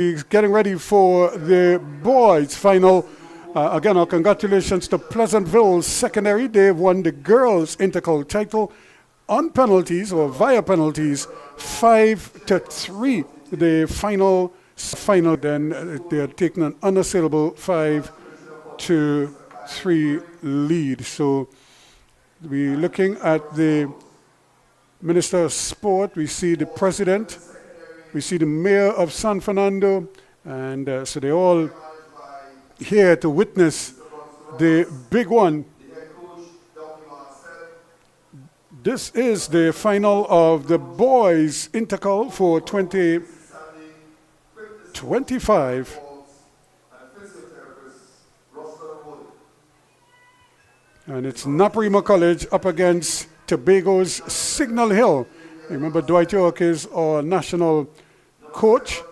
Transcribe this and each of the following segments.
He's getting ready for the boys' final. Again, our congratulations to Pleasantville Secondary. They've won the girls' INTERCOL title on penalties or via penalties, 5-3. The final, then they are taking an unassailable 5-3 lead. So we're looking at the Minister of Sport. We see the President. We see the Mayor of San Fernando. And so they're all here to witness the big one. This is the final of the boys' INTERCOL for 2025. And it's NAPARIMA College up against Tobago's Signal Hill. Remember, Dwight York is our national coach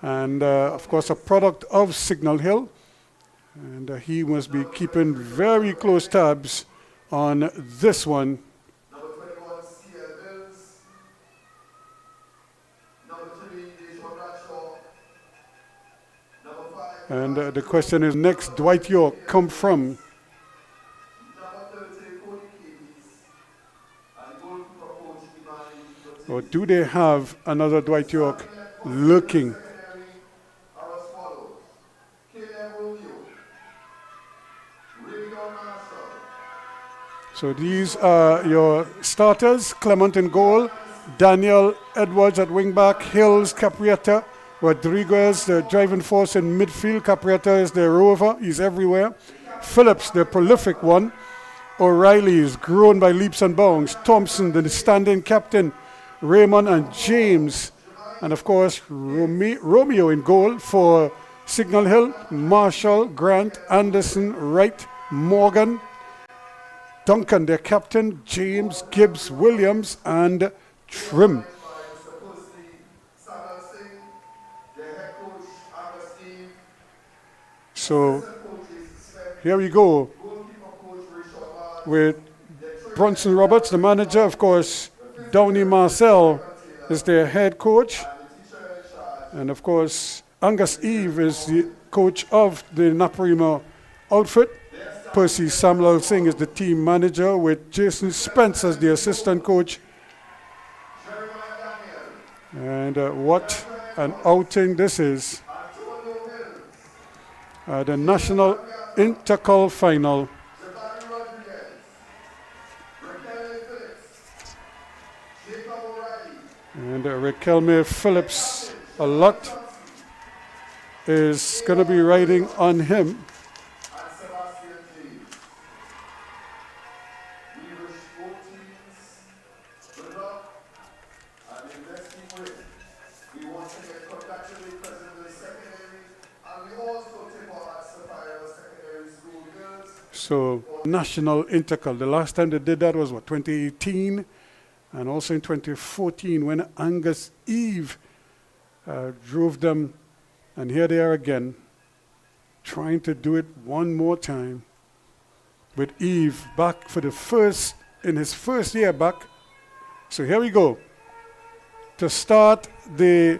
and, of course, a product of Signal Hill. And he must be keeping very close tabs on this one. And the question is, next Dwight York come from? Or do they have another Dwight York looking? So these are your starters: Clement in goal, Daniel Edwards at wingback, Hills, Caprietta, Rodriguez, the driving force in midfield. Caprietta is the rover, he's everywhere. Phillips, the prolific one. O'Reilly is grown by leaps and bounds. Thompson, the standing captain. Raymond and James. And of course, Romeo in goal for Signal Hill. Marshall, Grant, Anderson, Wright, Morgan. Duncan, their captain. James, Gibbs, Williams, and Trim. So here we go with Bronson Roberts, the manager. Of course, Downey Marcel is their head coach. And of course, Angus Eve is the coach of the NAPARIMA outfit. Percy Samuel Singh is the team manager, with Jason Spence as the assistant coach. And what an outing this is. The National INTERCOL final. And Raquelme Phillips, a lot is going to be riding on him. So, National INTERCOL, the last time they did that was what, 2018? And also in 2014 when Angus Eve drove them. And here they are again, trying to do it one more time. With Eve back for in his first year back. So here we go. To start the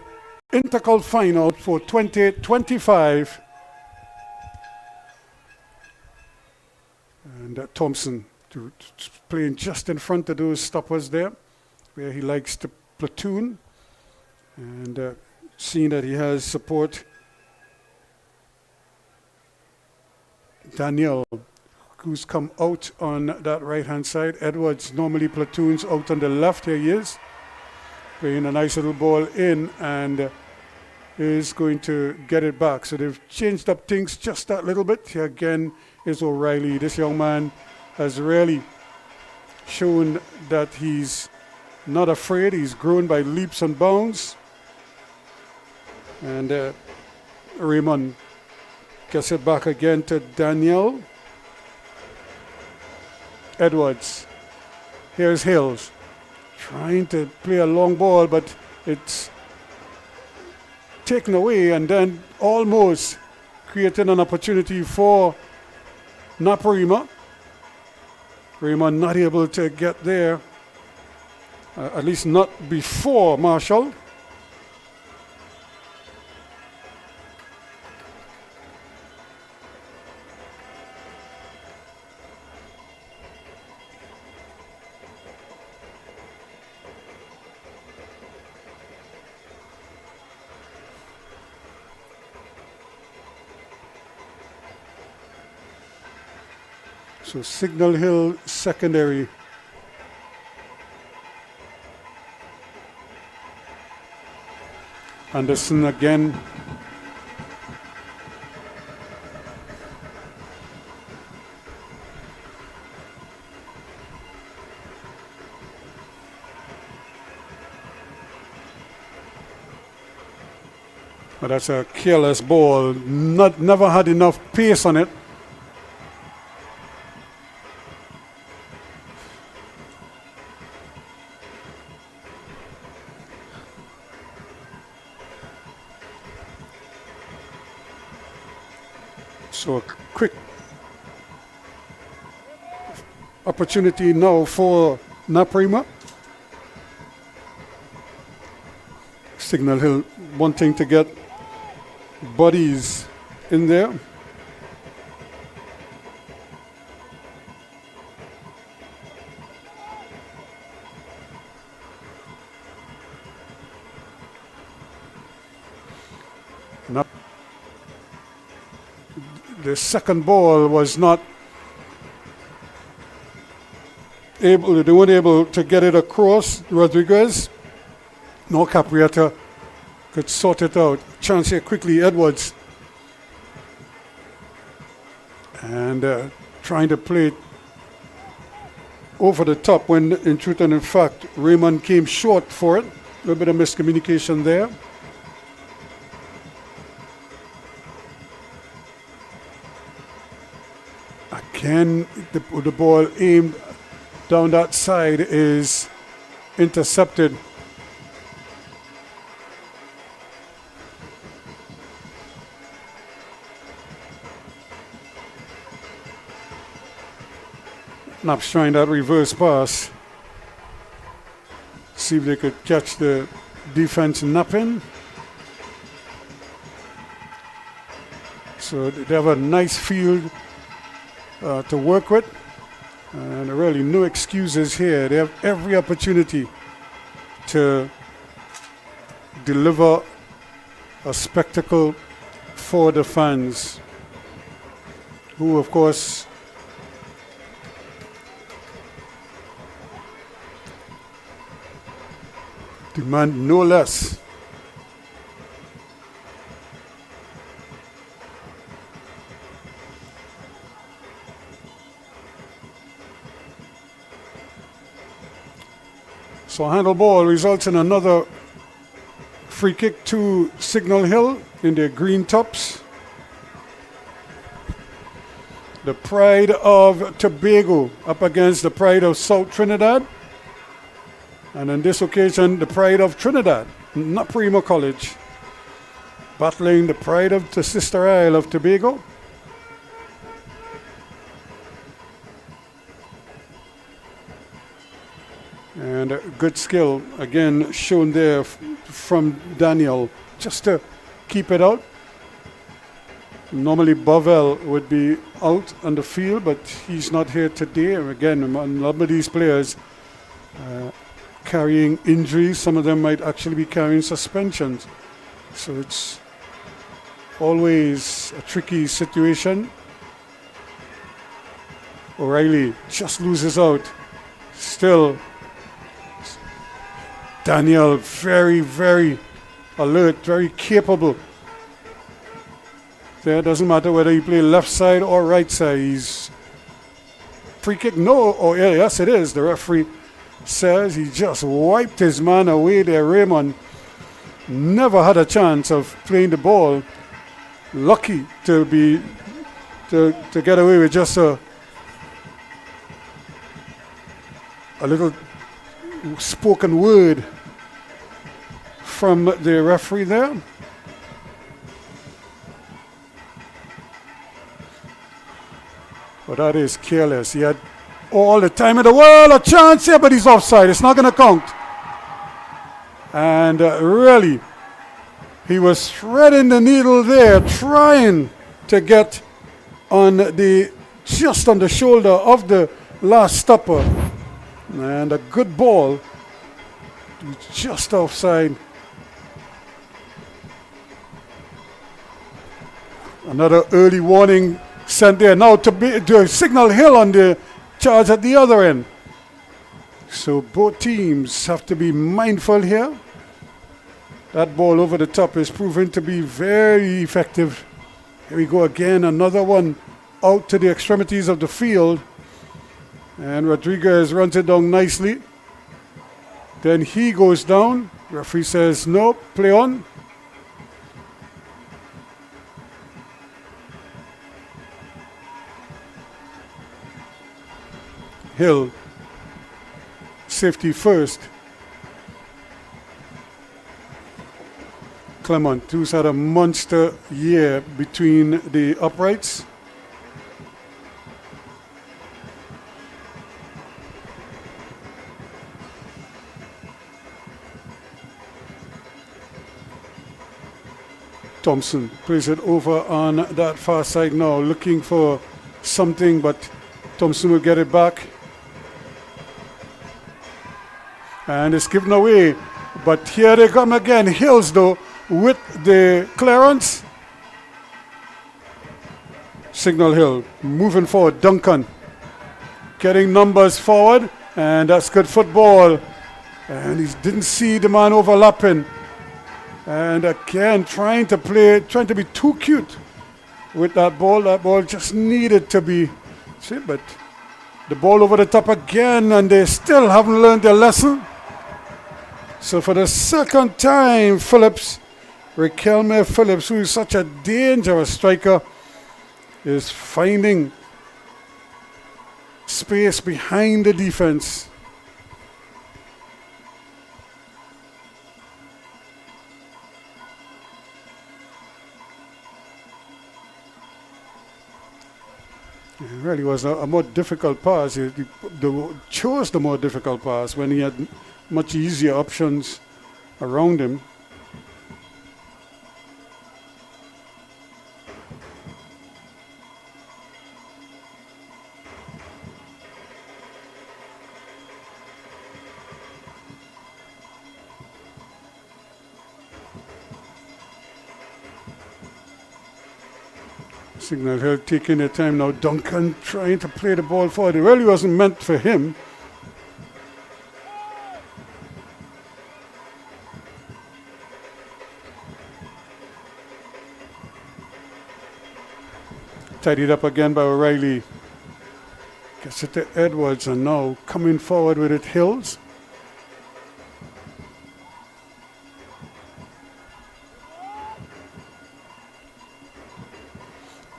INTERCOL final for 2025. And Thompson playing just in front of those stoppers there, where he likes to platoon. And seeing that he has support. Daniel, who's come out on that right-hand side. Edwards normally platoons out on the left. Here he is, playing a nice little ball in, and is going to get it back. So they've changed up things just that little bit. Here again is O'Reilly. This young man has really shown that he's not afraid. He's grown by leaps and bounds. And Raymond gets it back again to Daniel Edwards. Here's Hills, trying to play a long ball, but it's taken away, and then almost creating an opportunity for NAPARIMA. Raymond not able to get there, at least not before Marshall. So Signal Hill secondary. Anderson again. But that's a careless ball. Never had enough pace on it. So a quick opportunity now for NAPARIMA. Signal Hill wanting to get bodies in there. The second ball was not able, they weren't able to get it across. Rodriguez, nor Caprietta could sort it out. Chance here quickly, Edwards. And trying to play it over the top when in truth and in fact Raymond came short for it. A little bit of miscommunication there. Again, the ball aimed down that side is intercepted. Naps trying that reverse pass. See if they could catch the defense napping. So they have a nice field to work with, and really no excuses here. They have every opportunity to deliver a spectacle for the fans, who of course demand no less. So handle ball results in another free kick to Signal Hill in their green tops. The pride of Tobago up against the pride of South Trinidad. And on this occasion, the pride of Trinidad, NAPARIMA College, battling the pride of the sister isle of Tobago. And good skill, again, shown there from Daniel, just to keep it out. Normally, Bovell would be out on the field, but he's not here today. Again, a lot of these players carrying injuries. Some of them might actually be carrying suspensions. So it's always a tricky situation. O'Reilly just loses out. Still, Daniel, very, very alert, very capable. There doesn't matter whether you play left side or right side. He's free kick, no, oh yeah, yes it is. The referee says he just wiped his man away there. Raymond never had a chance of playing the ball. Lucky to get away with just a little spoken word from the referee there. But that is careless. He had all the time in the world, a chance here, but he's offside. It's not going to count. And really, he was threading the needle there, trying to get on just on the shoulder of the last stopper. And a good ball, just offside. Another early warning sent there now to signal Hill on the charge at the other end. So both teams have to be mindful here. That ball over the top is proving to be very effective. Here we go again, another one out to the extremities of the field. And Rodriguez runs it down nicely. Then he goes down. Referee says no, play on. Hill, safety first. Clement, who's had a monster year between the uprights. Thompson plays it over on that far side now, looking for something, but Thompson will get it back. And it's given away. But here they come again. Hills, though, with the clearance. Signal Hill moving forward. Duncan getting numbers forward. And that's good football. And he didn't see the man overlapping. And again, trying to be too cute with that ball. That ball just needed to be, but the ball over the top again, and they still haven't learned their lesson. So for the second time, Riquelme Phillips, who is such a dangerous striker, is finding space behind the defense. It really was a more difficult pass. He chose the more difficult pass when he had much easier options around him. Signal Hill taking their time now. Duncan trying to play the ball forward. It really wasn't meant for him. Tidied up again by O'Reilly. Gets it to Edwards, and now coming forward with it, Hills.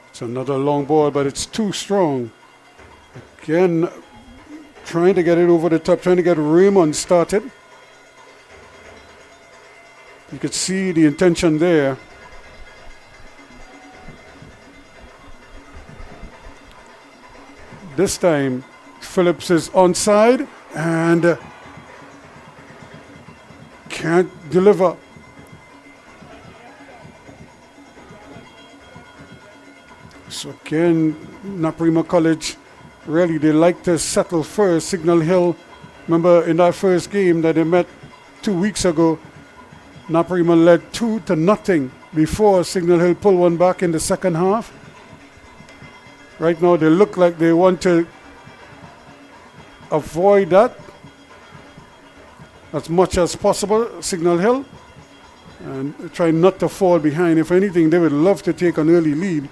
It's another long ball, but it's too strong. Again, trying to get it over the top, trying to get Raymond started. You could see the intention there. This time, Phillips is onside and can't deliver. So again, NAPARIMA College, really they like to settle first. Signal Hill, remember in that first game that they met 2 weeks ago, NAPARIMA led 2-0 before Signal Hill pulled one back in the second half. Right now they look like they want to avoid that as much as possible, Signal Hill, and try not to fall behind. If anything, they would love to take an early lead.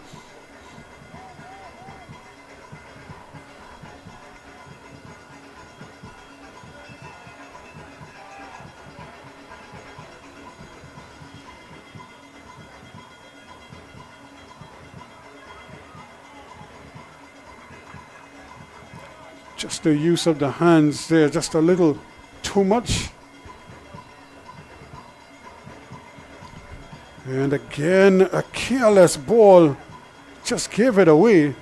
Just the use of the hands there, just a little too much. And again, a careless ball, just gave it away.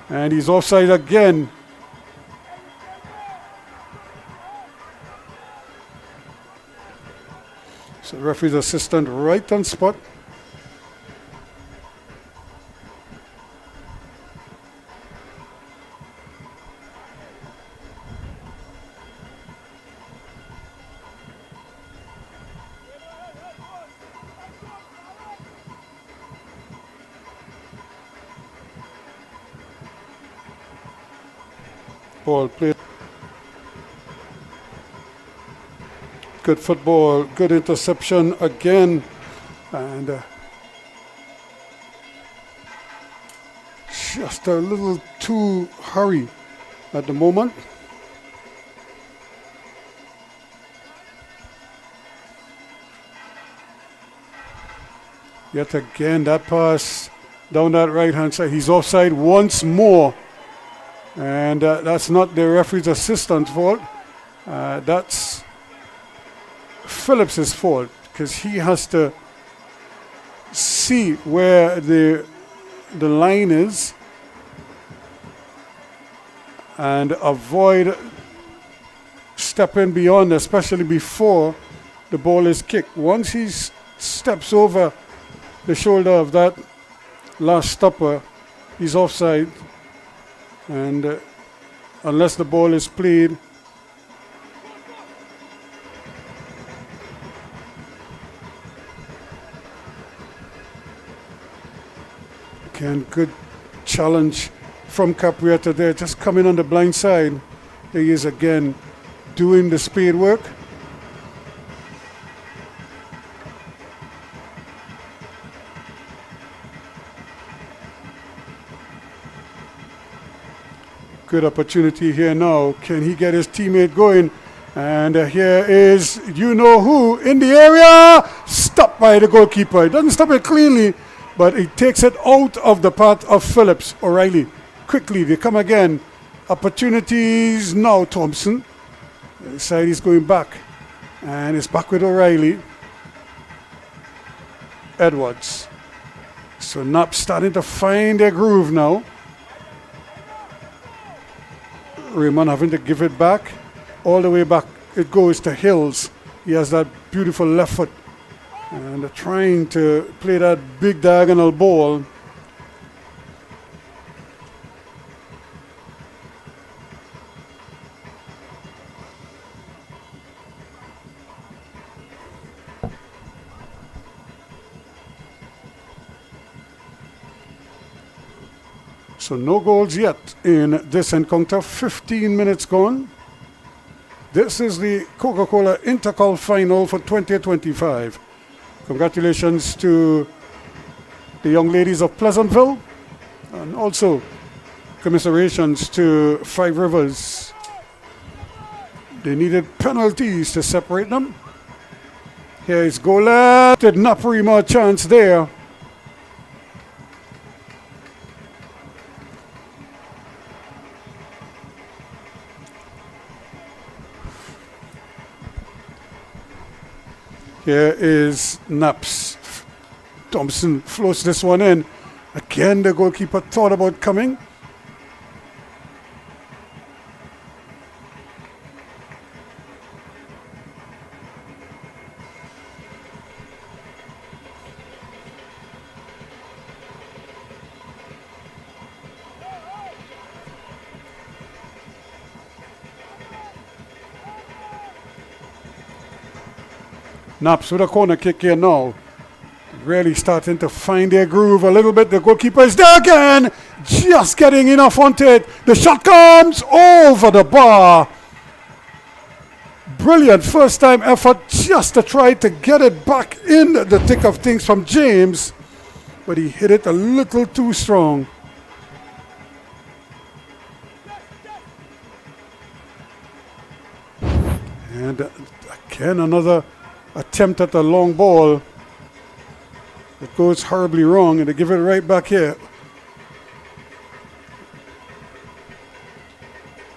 And he's offside again. So referee's assistant right on spot. Ball played. Good football, good interception again. And just a little too hurry at the moment. Yet again, that pass down that right-hand side. He's offside once more. And that's not the referee's assistant's fault. That's Phillips' fault, because he has to see where the line is and avoid stepping beyond, especially before the ball is kicked. Once he steps over the shoulder of that last stopper, he's offside. And unless the ball is played, again, good challenge from Caprietta there, just coming on the blind side. He is again doing the speed work. Good opportunity here now. Can he get his teammate going? And here is you-know-who in the area. Stopped by the goalkeeper. He doesn't stop it cleanly, but he takes it out of the path of Phillips. O'Reilly, quickly, they come again. Opportunities now, Thompson. The side is going back. And it's back with O'Reilly. Edwards. So Naps starting to find their groove now. Raymond having to give it back. All the way back it goes to Hills. He has that beautiful left foot. And they're trying to play that big diagonal ball. So no goals yet in this encounter. 15 minutes gone. This is the Coca-Cola INTERCOL final for 2025. Congratulations to the young ladies of Pleasantville, and also commiserations to Five Rivers. They needed penalties to separate them. Here is Gola. Did NAPARIMA a chance there. Here is Naps. Thompson floats this one in. Again, the goalkeeper thought about coming. Naps with a corner kick here now. Really starting to find their groove a little bit. The goalkeeper is there again. Just getting enough onto it. The shot comes over the bar. Brilliant first time effort just to try to get it back in the thick of things from James. But he hit it a little too strong. And again another attempt at a long ball. It goes horribly wrong, and they give it right back here.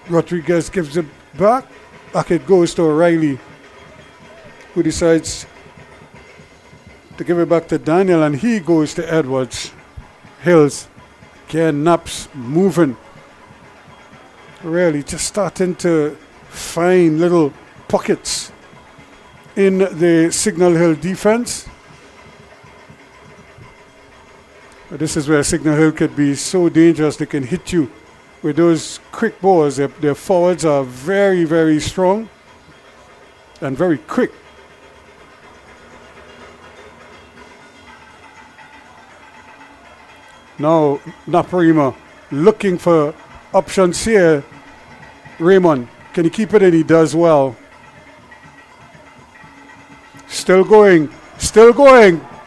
Rodriguez gives it back. Back it goes to O'Reilly, who decides to give it back to Daniel, and he goes to Edwards. Hills. Again, Naps moving. Really just starting to find little pockets in the Signal Hill defense. But this is where Signal Hill could be so dangerous. They can hit you with those quick balls. Their forwards are very, very strong and very quick. Now NAPARIMA looking for options here. Raymond, can he keep it in? He does well. Still going.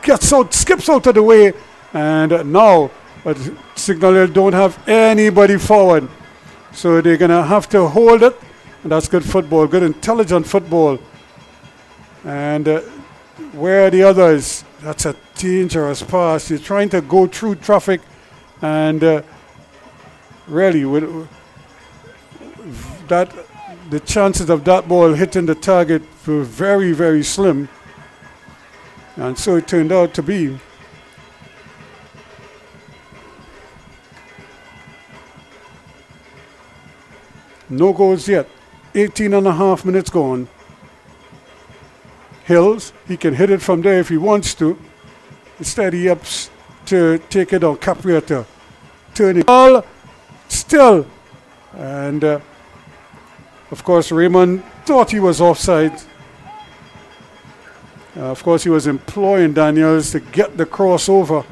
Gets out, skips out of the way. And now, but Signal Hill don't have anybody forward. So they're going to have to hold it. And that's good football, good intelligent football. And where are the others? That's a dangerous pass. You're trying to go through traffic. And really, with that, the chances of that ball hitting the target were very, very slim. And so it turned out to be. No goals yet. 18 and a half minutes gone. Hills, he can hit it from there if he wants to. Instead he ups to take it on Caprietta. Turning ball still. And of course Raymond thought he was offside. Of course he was employing Daniels to get the crossover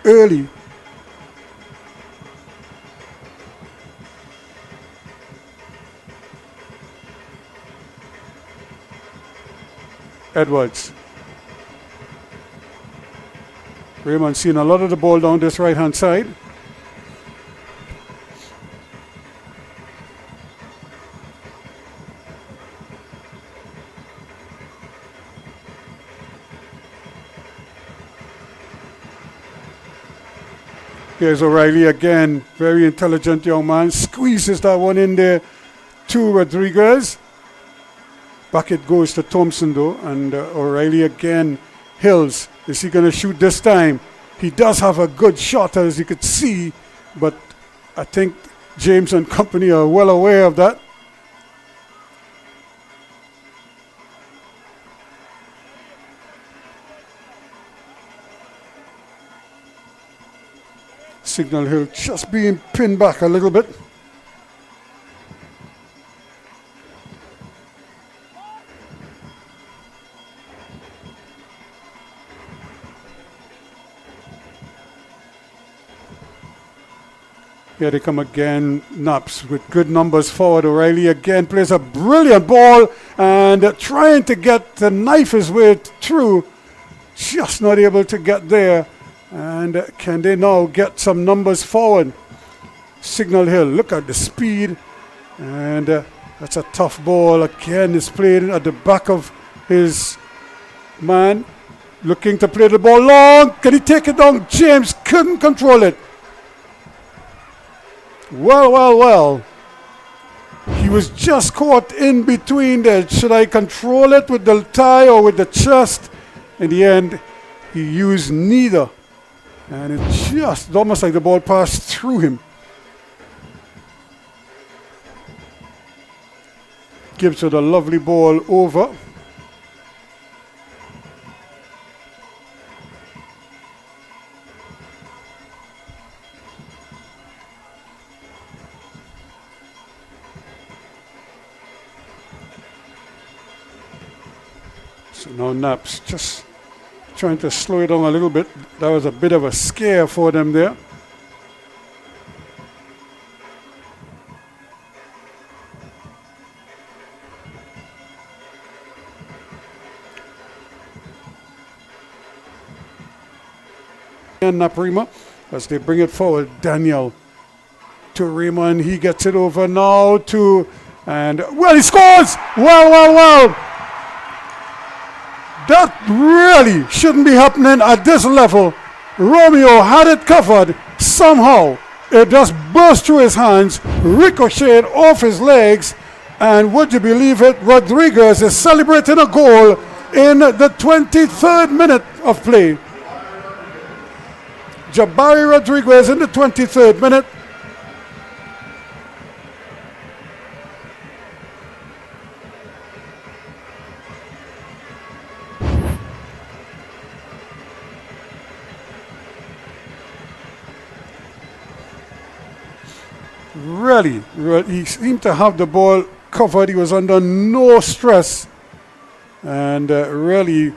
early. Edwards. Raymond seen a lot of the ball down this right hand side. Here's O'Reilly again, very intelligent young man, squeezes that one in there to Rodriguez. Back it goes to Thompson though, and O'Reilly again. Hills, is he going to shoot this time? He does have a good shot, as you could see, but I think James and company are well aware of that. Signal Hill just being pinned back a little bit. Here they come again, Naps with good numbers forward. O'Reilly again plays a brilliant ball and trying to get the knife his way through. Just not able to get there. And can they now get some numbers forward? Signal Hill, look at the speed. And that's a tough ball. Again, it's played at the back of his man. Looking to play the ball long. Can he take it down? James couldn't control it. Well. He was just caught in between there. Should I control it with the thigh or with the chest? In the end, he used neither. And it just almost like the ball passed through him. Gives it a lovely ball over. So now Naps just trying to slow it down a little bit. That was a bit of a scare for them there. And NAPARIMA, as they bring it forward, Daniel to Raymond. He gets it over now to, and well, he scores! Well. That really shouldn't be happening at this level. Romeo had it covered. Somehow it just burst through his hands, ricocheted off his legs, and would you believe it, Rodriguez is celebrating a goal in the 23rd minute of play. Jabari Rodriguez in the 23rd minute. Really, he seemed to have the ball covered. He was under no stress, and really,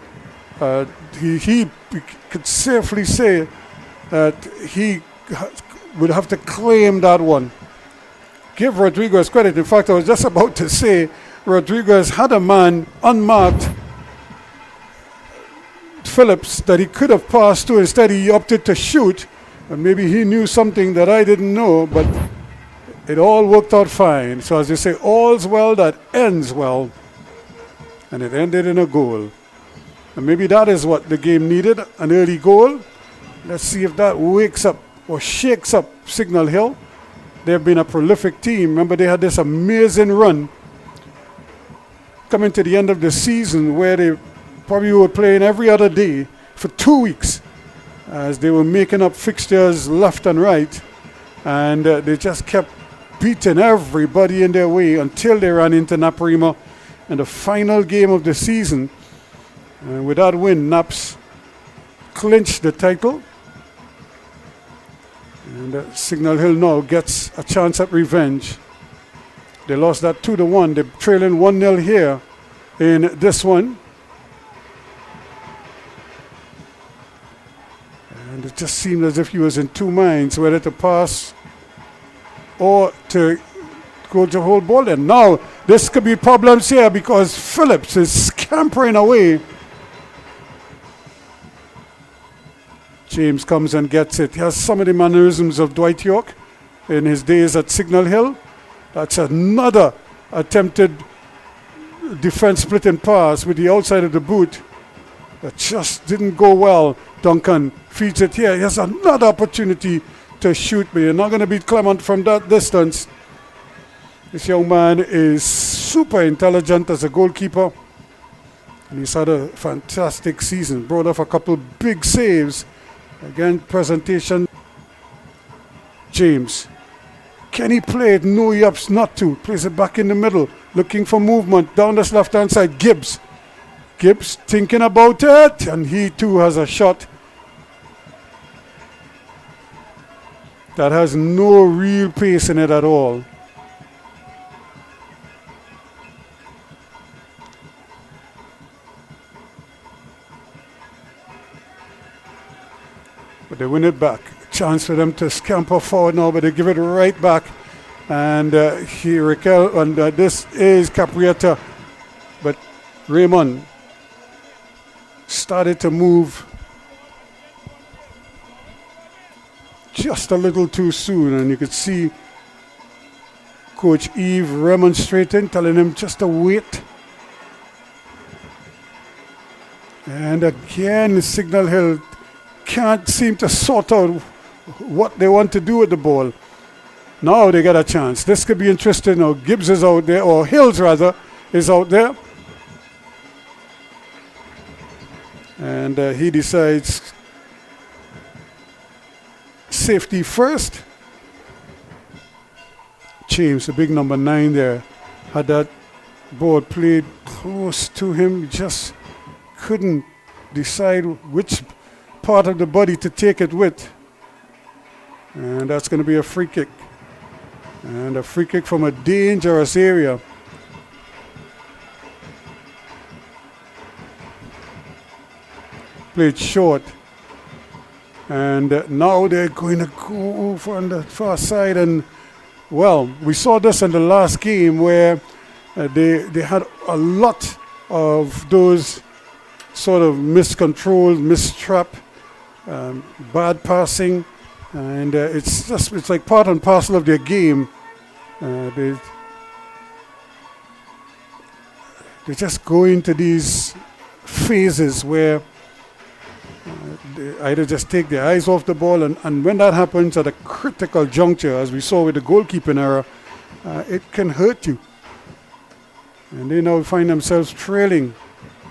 he could safely say that he would have to claim that one. give Rodriguez credit. In fact, I was just about to say Rodriguez had a man unmarked, Phillips, that he could have passed to. Instead, he opted to shoot. And maybe he knew something that I didn't know, but it all worked out fine. So as they say, all's well that ends well. And it ended in a goal. And maybe that is what the game needed, an early goal. Let's see if that wakes up or shakes up Signal Hill. They've been a prolific team. Remember, they had this amazing run coming to the end of the season where they probably were playing every other day for 2 weeks as they were making up fixtures left and right. And they just kept beating everybody in their way until they ran into NAPARIMA in the final game of the season. And with that win, Naps clinched the title. And Signal Hill now gets a chance at revenge. They lost that 2-1. They're trailing 1-0 here in this one. And it just seemed as if he was in two minds, whether to pass or to go to hold ball. And now this could be problems here because Phillips is scampering away. James comes and gets it. He has some of the mannerisms of Dwight York in his days at Signal Hill. That's another attempted defense splitting pass with the outside of the boot that just didn't go well. Duncan feeds it here. He has another opportunity to shoot, but you're not going to beat Clement from that distance. This young man is super intelligent as a goalkeeper. And he's had a fantastic season. Brought off a couple big saves. Again, presentation. James. Can he play it? No, he opts not to. Plays it back in the middle. Looking for movement. Down this left-hand side. Gibbs. Gibbs thinking about it. And he too has a shot that has no real pace in it at all. But they win it back. Chance for them to scamper forward now, but they give it right back. And this is Caprietta. But Raymond started to move just a little too soon, and you could see Coach Eve remonstrating, telling him just to wait. And again, Signal Hill can't seem to sort out what they want to do with the ball. Now they get a chance. This could be interesting. Now Gibbs is out there, or Hills rather, is out there. And he decides safety first. James, the big number 9 there, had that ball played close to him. He just couldn't decide which part of the body to take it with. And that's going to be a free kick. And a free kick from a dangerous area. Played short. And now they're going to go over on the far side. And, well, we saw this in the last game where they had a lot of those sort of miscontrolled, mistrap, bad passing. And it's like part and parcel of their game. They just go into these phases where they either just take their eyes off the ball, and when that happens at a critical juncture, as we saw with the goalkeeping error, it can hurt you. And they now find themselves trailing.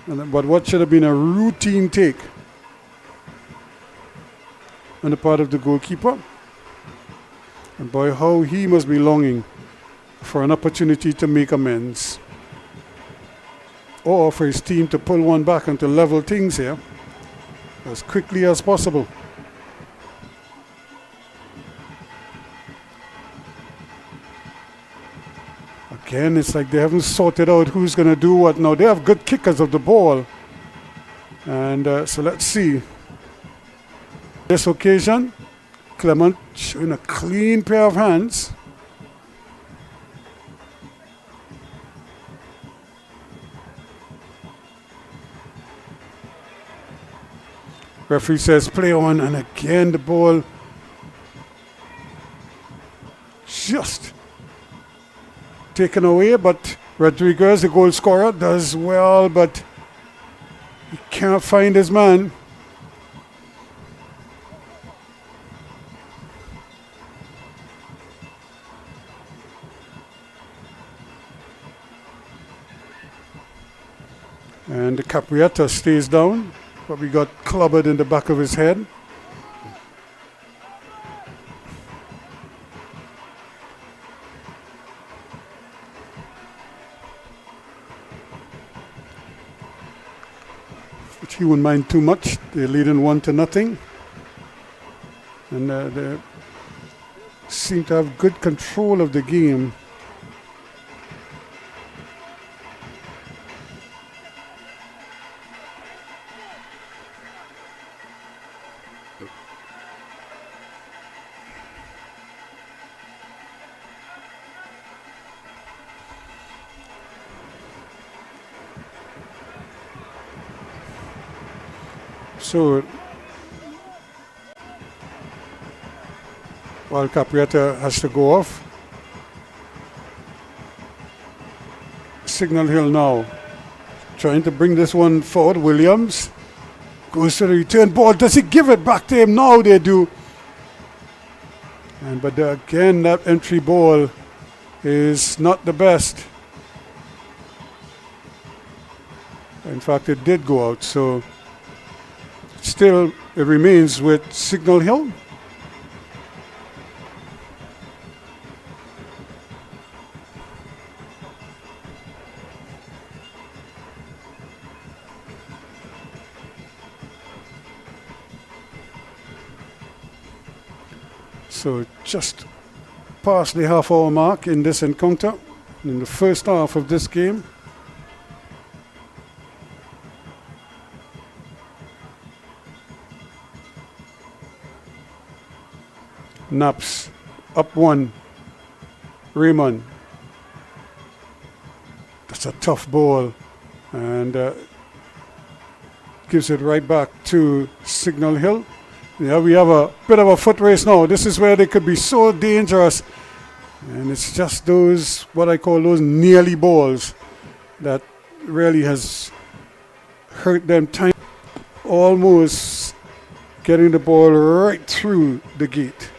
But what should have been a routine take on the part of the goalkeeper. And boy, how he must be longing for an opportunity to make amends. Or for his team to pull one back and to level things here as quickly as possible. Again, it's like they haven't sorted out who's going to do what. Now, they have good kickers of the ball. And so let's see. This occasion, Clement showing a clean pair of hands. Referee says play on, and again the ball just taken away, but Rodriguez, the goal scorer, does well, but he can't find his man. And the Caprietta stays down, but we got clobbered in the back of his head. Which he wouldn't mind too much. They're leading 1-0. And they seem to have good control of the game. So while Caprietta has to go off, Signal Hill now trying to bring this one forward. Williams goes to the return ball. Does he give it back to him? Now they do. But again, that entry ball is not the best. In fact, it did go out. So still, it remains with Signal Hill. So just past the half-hour mark in this encounter, in the first half of this game. Naps up 1. Raymond. That's a tough ball, and gives it right back to Signal Hill. Yeah, we have a bit of a foot race now. This is where they could be so dangerous, and it's just those, what I call those nearly balls, that really has hurt them time. Almost getting the ball right through the gate.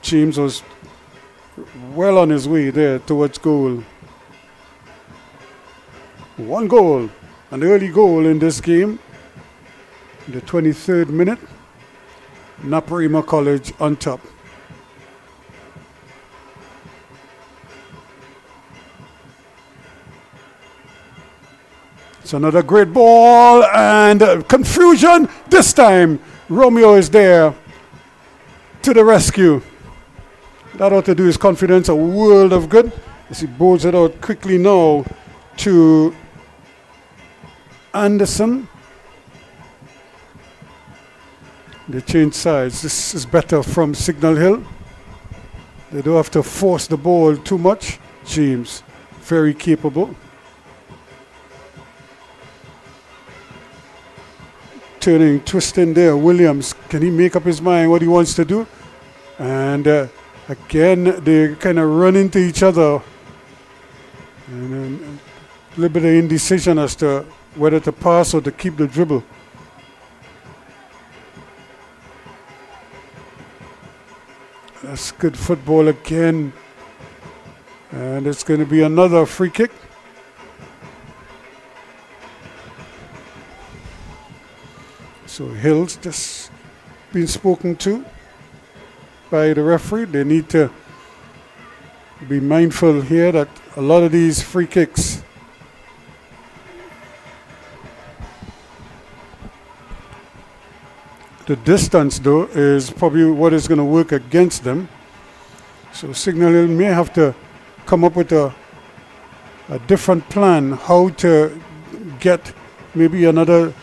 James was well on his way there towards goal. 1 goal, an early goal in this game. In the 23rd minute, NAPARIMA College on top. It's another great ball, and confusion. This time, Romeo is there to the rescue. That ought to do his confidence a world of good as he bowls it out quickly now to Anderson. They change sides. This is better from Signal Hill. They don't have to force the ball too much. James, very capable. Turning, twisting there. Williams, can he make up his mind what he wants to do? And again, they kind of run into each other. And a little bit of indecision as to whether to pass or to keep the dribble. That's good football again. And it's going to be another free kick. So Hill's just been spoken to by the referee. They need to be mindful here that a lot of these free kicks the distance, though, is probably what is going to work against them. So Signal Hill may have to come up with a different plan how to get maybe another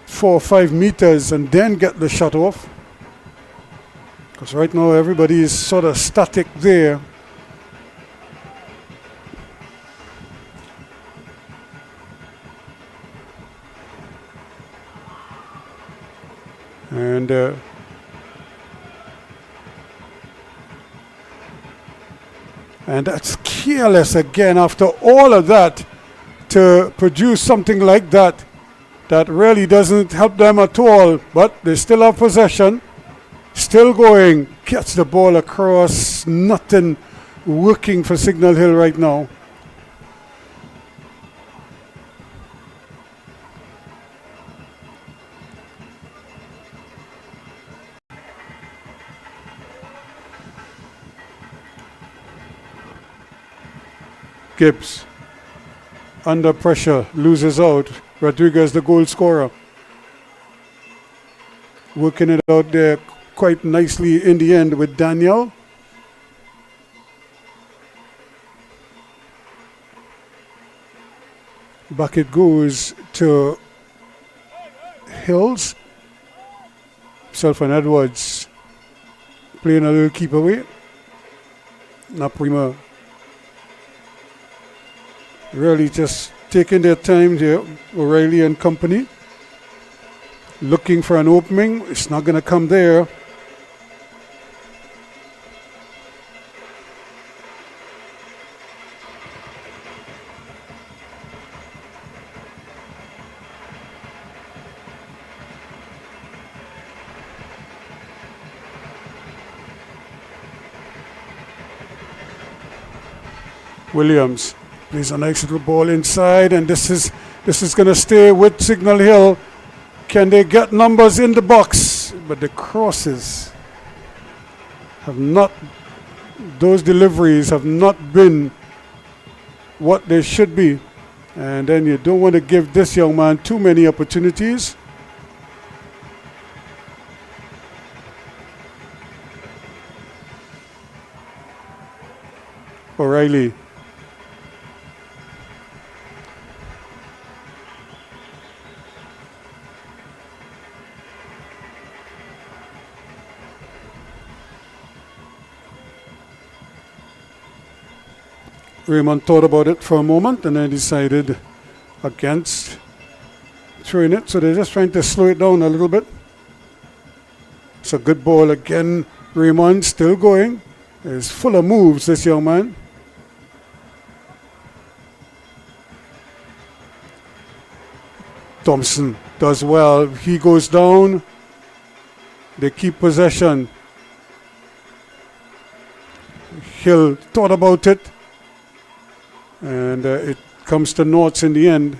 4 or 5 meters and then get the shot off. Because right now everybody is sort of static there. And that's careless again after all of that to produce something like that. That really doesn't help them at all, but they still have possession. Still going, gets the ball across, nothing working for Signal Hill right now. Gibbs, under pressure, loses out. Rodriguez, the goal scorer. Working it out there quite nicely in the end with Daniel. Back it goes to Hills. Self and Edwards playing a little keep away. NAPARIMA really just taking their time here. O'Reilly and company looking for an opening. It's not going to come there. Williams plays a nice little ball inside, and this is going to stay with Signal Hill. Can they get numbers in the box? But the crosses have not, those deliveries have not been what they should be. And then you don't want to give this young man too many opportunities. O'Reilly. Raymond thought about it for a moment and then decided against throwing it. So they're just trying to slow it down a little bit. It's a good ball again. Raymond still going. He's full of moves, this young man. Thompson does well. He goes down. They keep possession. Hill thought about it. And it comes to noughts in the end.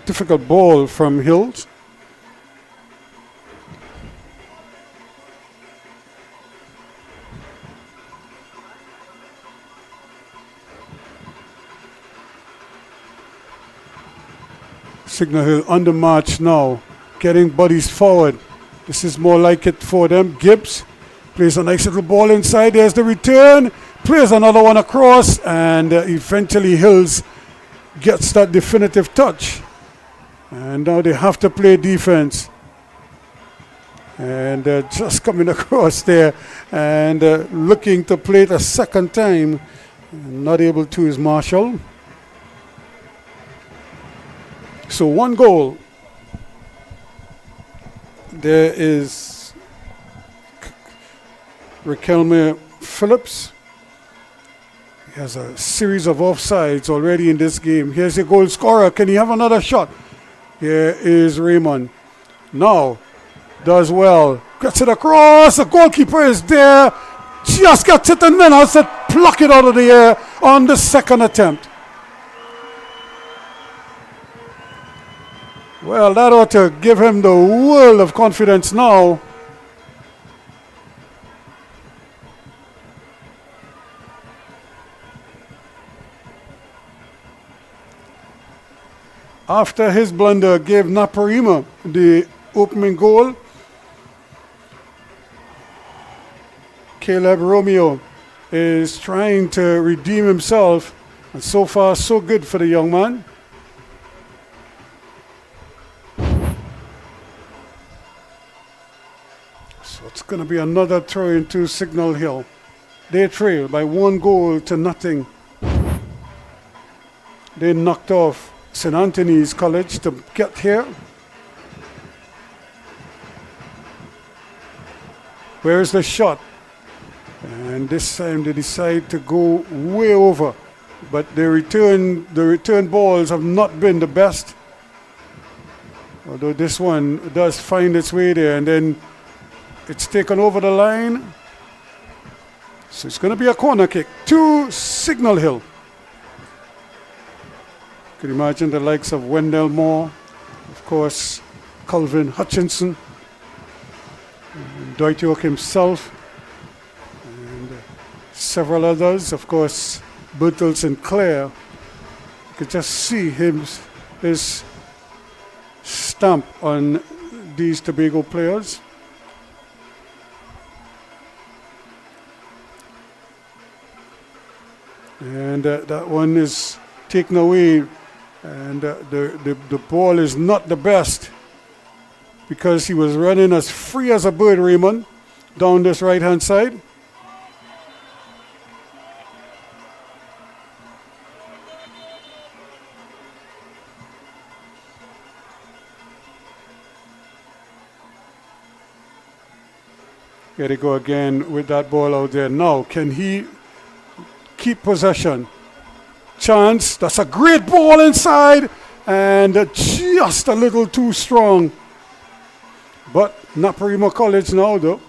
Difficult ball from Hills. Signal Hill on the march now, getting bodies forward. This is more like it for them. Gibbs plays a nice little ball inside. There's the return. Plays another one across, and eventually Hills gets that definitive touch. And now they have to play defense. And just coming across there and looking to play it a second time. Not able to is Marshall. So one goal. There is Riquelme Phillips. He has a series of offsides already in this game. Here's your goal scorer. Can he have another shot? Here is Raymond. Now, does well. Gets it across. The goalkeeper is there. Just gets it and then has to pluck it out of the air on the second attempt. Well, that ought to give him the world of confidence now. After his blunder gave NAPARIMA the opening goal, Caleb Romeo is trying to redeem himself, and so far so good for the young man. So it's going to be another throw into Signal Hill. They trail by 1-0 They knocked off St. Anthony's College to get here. Where's the shot? And this time they decide to go way over. But the return balls have not been the best. Although this one does find its way there, and then it's taken over the line. So it's going to be a corner kick to Signal Hill. You can imagine the likes of Wendell Moore, of course, Calvin Hutchinson, Dwight York himself, and several others. Of course, Bertel Sinclair. You could just see his stamp on these Tobago players. And that one is taken away, and the ball is not the best because he was running as free as a bird, Raymond, down this right-hand side. Here they go again with that ball out there. Now, can he keep possession? Chance, that's a great ball inside, and just a little too strong. But NAPARIMA College now, though,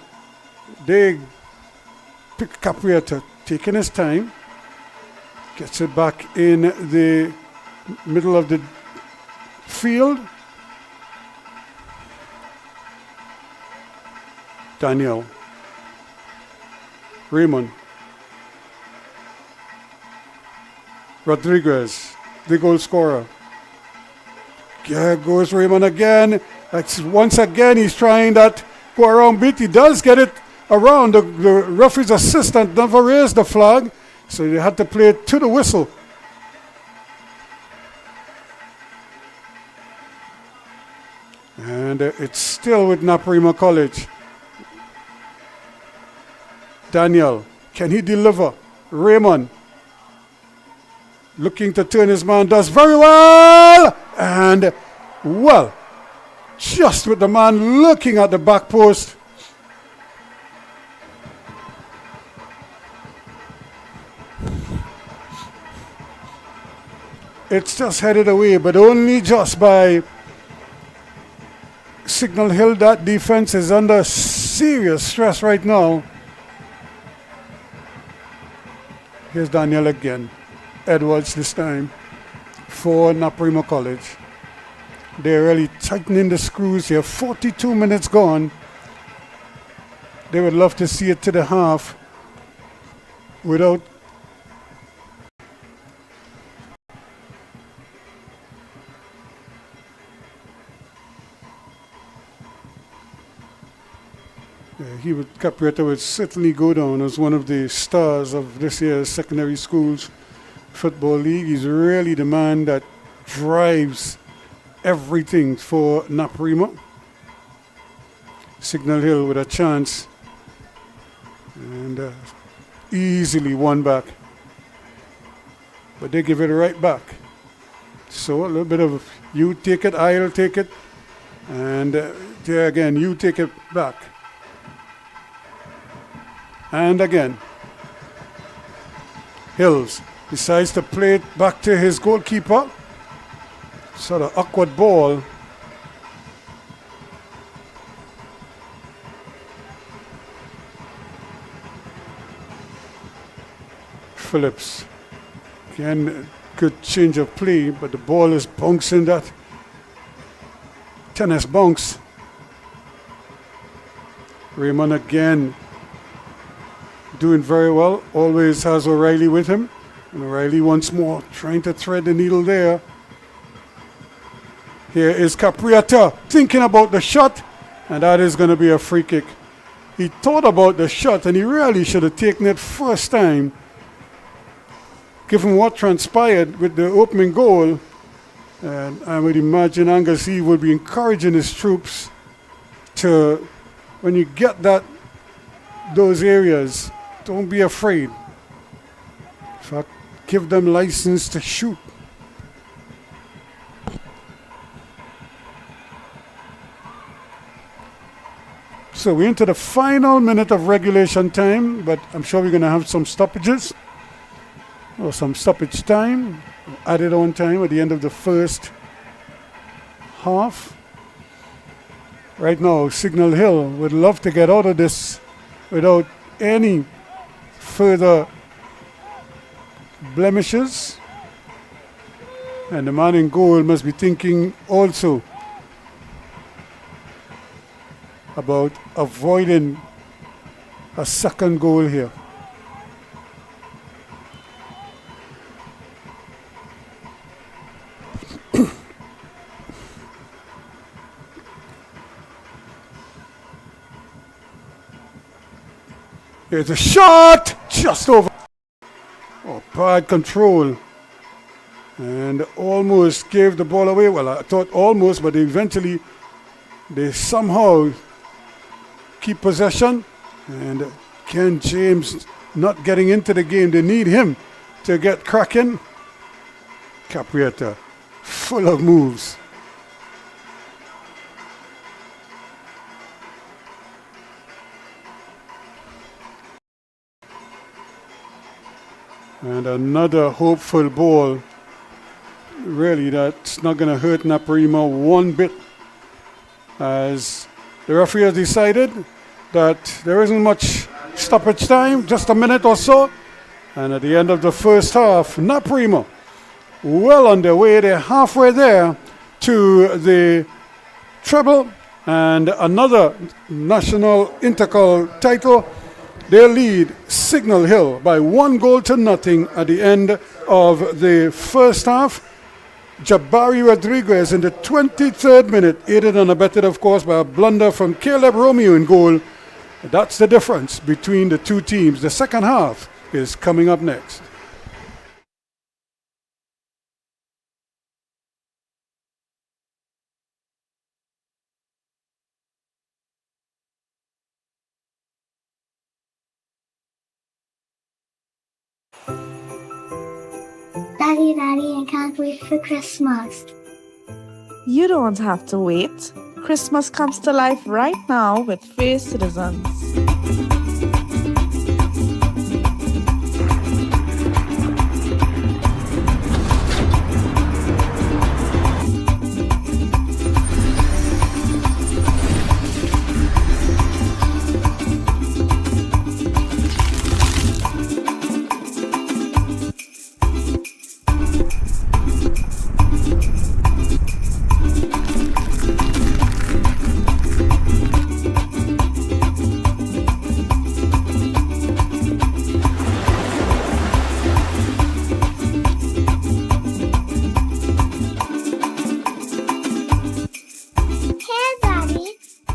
they pick Capriata, taking his time, gets it back in the middle of the field. Daniel, Raymond, Rodriguez, the goal scorer. There goes Raymond again. Once again, he's trying that go around bit. He does get it around. The referee's assistant never raised the flag, so they had to play it to the whistle. And it's still with NAPARIMA College. Daniel, can he deliver? Raymond, looking to turn his man, does very well. And, well, just with the man looking at the back post. It's just headed away, but only just by Signal Hill. That defense is under serious stress right now. Here's Daniel again. Edwards this time for NAPARIMA College. They're really tightening the screws here. 42 minutes gone. They would love to see it to the half without Capriata would certainly go down as one of the stars of this year's secondary schools football league. He's really the man that drives everything for NAPARIMA. Signal Hill with a chance and easily won back, but they give it right back. So a little bit of you take it, I'll take it, and there again, you take it back. And again, Hills decides to play it back to his goalkeeper. Sort of awkward ball. Phillips. Again, good change of play, but the ball is bouncing that tennis bounce. Raymond again doing very well. Always has O'Reilly with him. And O'Reilly once more trying to thread the needle there. Here is Capriata thinking about the shot, and that is going to be a free kick. He thought about the shot, and he really should have taken it first time. Given what transpired with the opening goal, and I would imagine Angus Eve would be encouraging his troops to, when you get those areas, don't be afraid. In fact, give them license to shoot. So we're into the final minute of regulation time, but I'm sure we're going to have some stoppages or some stoppage time, added on time at the end of the first half. Right now, Signal Hill would love to get out of this without any further blemishes. And the man in goal must be thinking also about avoiding a second goal here. Here's a shot! Just over. Oh, bad control. And almost gave the ball away. Well, I thought almost, but eventually they somehow keep possession. And Ken James not getting into the game. They need him to get cracking. Caprietta, full of moves. And another hopeful ball. Really, that's not going to hurt NAPARIMA one bit, as the referee has decided that there isn't much stoppage time, just a minute or so. And at the end of the first half, NAPARIMA well on their way. They're halfway there to the treble and another national INTERCOL title. They lead Signal Hill by 1-0 at the end of the first half. Jabari Rodriguez in the 23rd minute, aided and abetted, of course, by a blunder from Caleb Romeo in goal. That's the difference between the two teams. The second half is coming up next. Daddy, I can't wait for Christmas. You don't have to wait. Christmas comes to life right now with Face Citizens.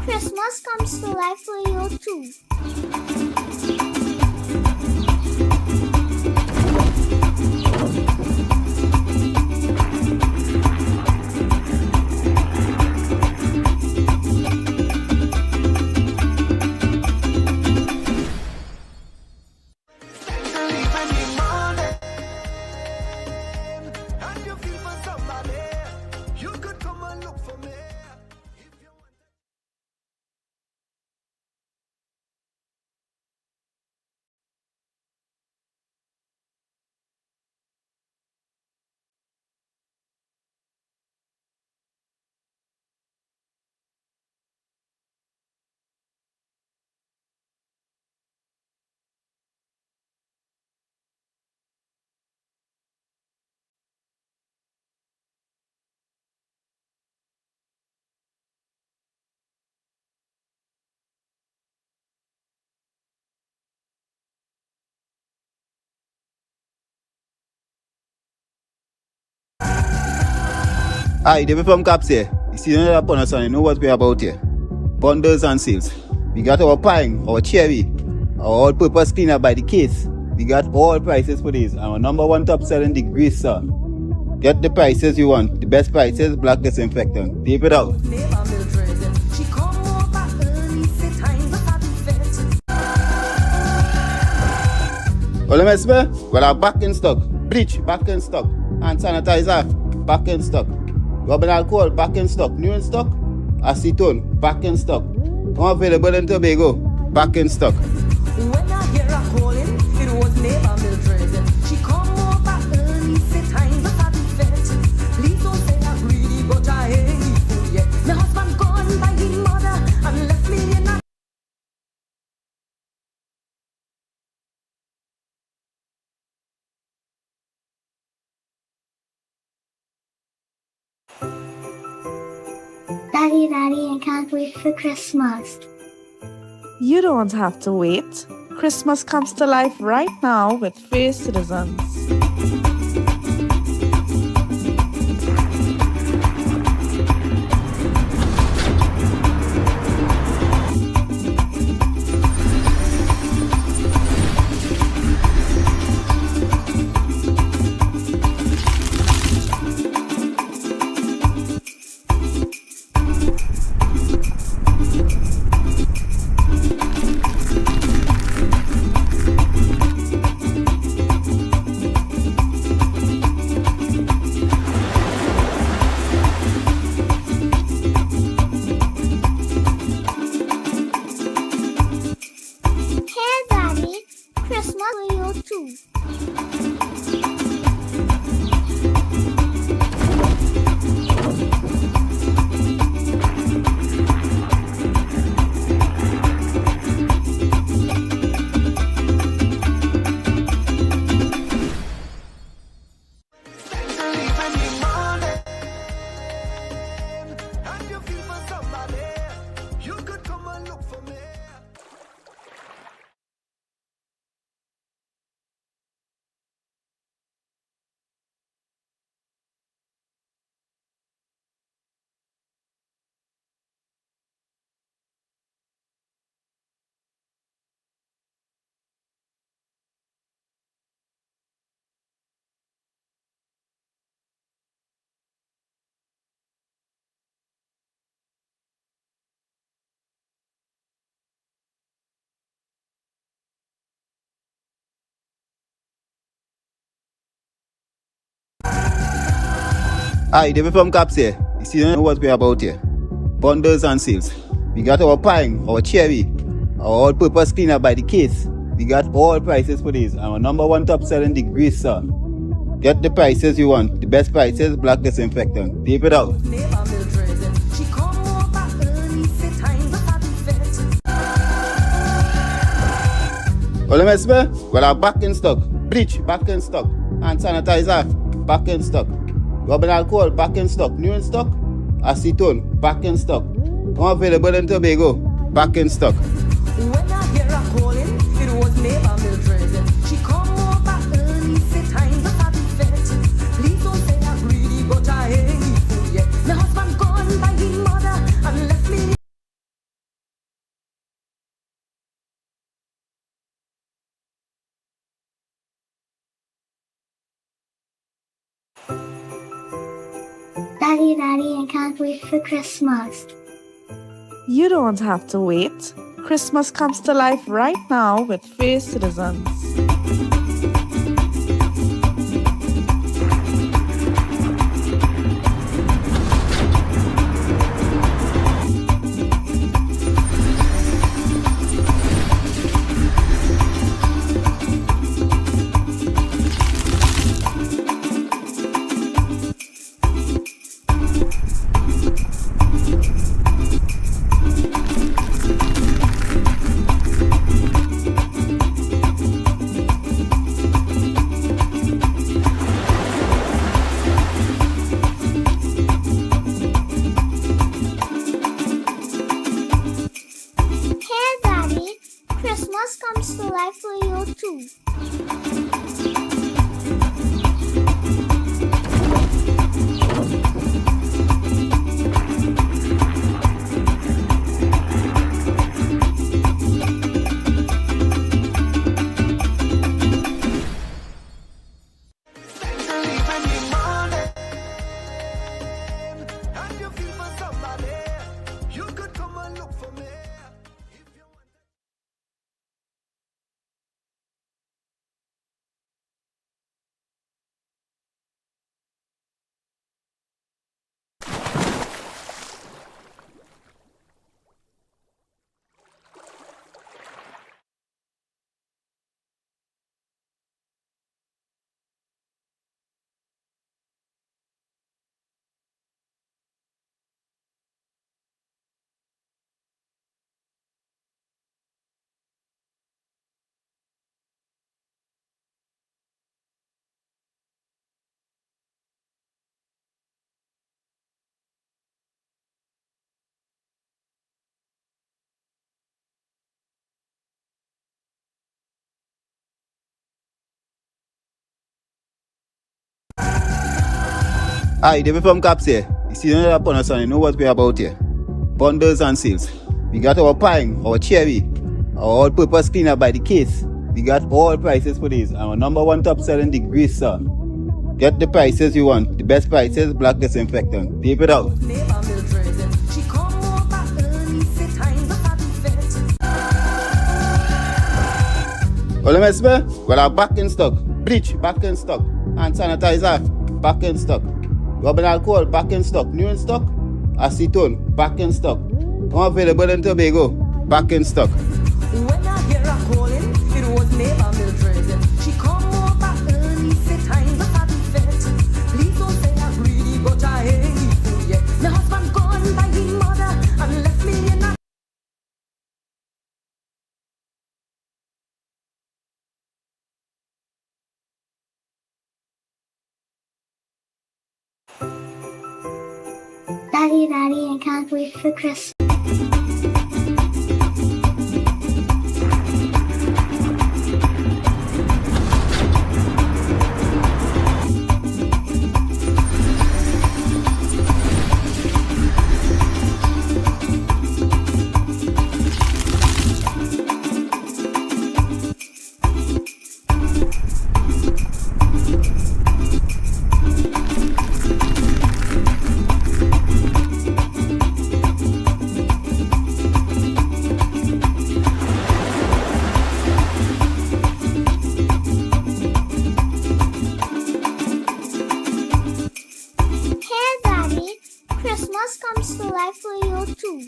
Christmas comes to life for you too. Hi, David from Caps here. You see another bonus and you know what we're about here. Bundles and sales. We got our pine, our cherry, our all-purpose cleaner by the case. We got all prices for these. Our number one top selling, the grease, sir. Get the prices you want. The best prices, black disinfectant. David out. Well, well, I'm back in stock. Bleach, back in stock. Hand sanitizer, back in stock. Rubbing alcohol, back in stock. New in stock. Acetone, back in stock. Available in Tobago. Back in stock. When I hear her calling, it was neighbor Mildred. She come over early, say time for the vet. Please don't say I'm greedy, but I ain't fool yet. My husband gone by his mother and left me in a Daddy, I can't wait for Christmas. You don't have to wait. Christmas comes to life right now with Face Citizens. Hey, Daddy, Christmas for you too. Hi, David from Caps here. You see what we're about here. Bundles and sales. We got our pine, our cherry, our all-purpose cleaner by the case. We got all prices for these. Our number one top selling the grease, sir. Get the prices you want. The best prices, black disinfectant. Tape it out. neighbor Mildred. She come over early, say time for the vet. Well, well, I'm back in stock. Bleach, back in stock. Hand sanitizer, back in stock. Rubbing alcohol, back in stock. New in stock. Acetone, back in stock. Available in Tobago, back in stock. When I hear her calling, it was neighbor Mildred. She come over early, say time for the vet. Please don't say I'm greedy, but I ain't fool yet. My husband gone by his mother and left me. Daddy, I can't wait for Christmas. You don't have to wait. Christmas comes to life right now with Face Citizens. Hi, David from Caps here. You see another bonus and you know what we're about here. Bundles and sales. We got our pine, our cherry, our all-purpose cleaner by the case. We got all prices for these. Our number one top selling the grease, sir. Get the prices you want. The best prices, black disinfectant. Tape it out. Neighbor Mildred, she come over early, say time but I be fed. Well, let me smell. Well, I'm back in stock. Bleach, back in stock. Hand sanitizer, back in stock. Rubbing alcohol, back in stock. New in stock. Acetone, back in stock. Unavailable in Tobago, back in stock. When I hear her calling, it was neighbor Mildred. She come over early, say time but I be fed. Please don't say I'm greedy, but I ain't fool yet. My husband gone by his mother and left me in a Daddy, I can't wait for Christmas. Hey, Daddy, Christmas comes to life for you too.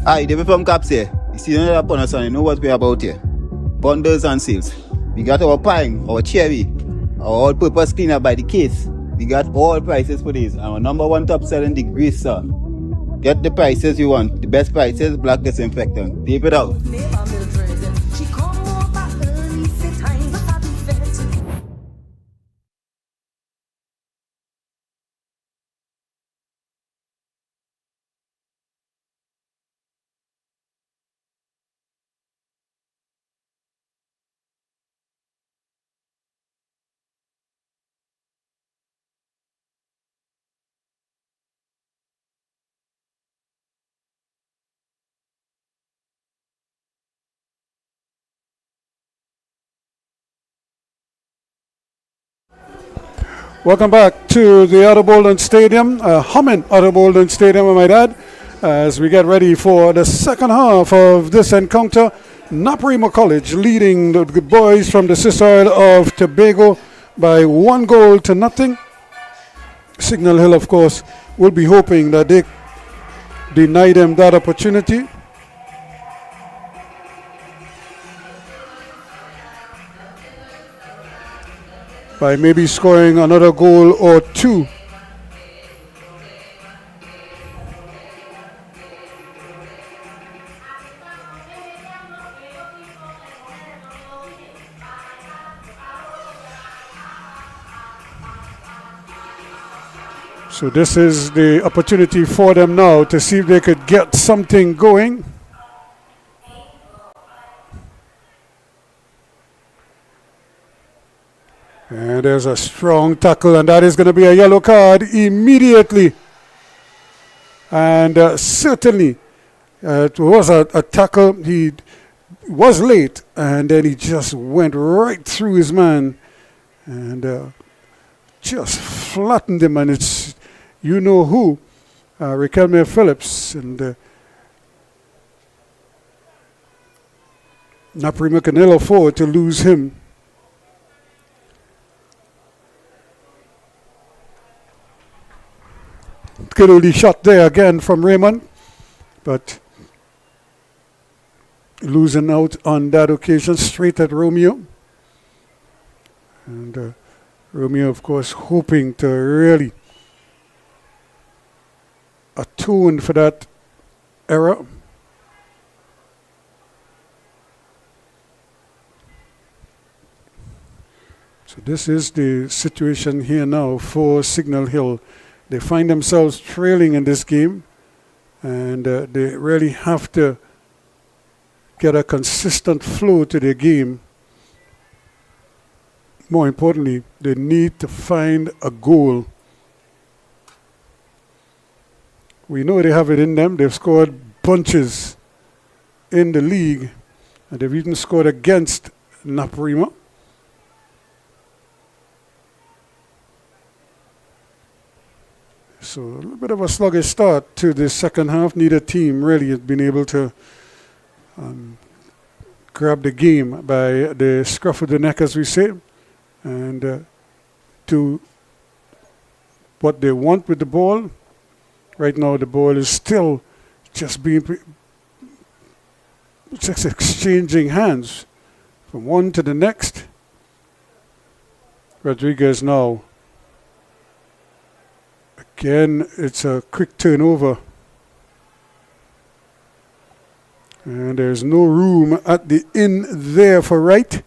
Hi, David from Caps here. You see another bonus and you know what we're about here. Bundles and sales. We got our pine, our cherry, our all-purpose cleaner by the case. We got all prices for these. Our number one top selling the grease, sir. Get the prices you want. The best prices, black disinfectant. Tape it out. neighbor Mildred. She come over early, say time but I be fed. Welcome back to the Outer Bolden Stadium, humming Outer Bolden Stadium, I might add, as we get ready for the second half of this encounter. NAPARIMA College leading the boys from the Sister Isle of Tobago by 1-0. Signal Hill, of course, will be hoping that they deny them that opportunity. By maybe scoring another goal or two. So this is the opportunity for them now to see if they could get something going. And there's a strong tackle, and that is going to be a yellow card immediately. And certainly, it was a tackle. He was late, and then he just went right through his man and just flattened him. And it's you know who, Riquelme Phillips, and NAPARIMA can ill afford to lose him. Good early shot there again from Raymond, but losing out on that occasion straight at Romeo. And Romeo, of course, hoping to really atone for that error. So this is the situation here now for Signal Hill. They find themselves trailing in this game, and they really have to get a consistent flow to their game. More importantly, they need to find a goal. We know they have it in them. They've scored bunches in the league, and they've even scored against NAPARIMA. So a little bit of a sluggish start to the second half. Neither team really has been able to grab the game by the scruff of the neck, as we say, and do what they want with the ball. Right now the ball is still just exchanging hands from one to the next. Rodriguez now. Again, it's a quick turnover. And there's no room at the in there for Wright.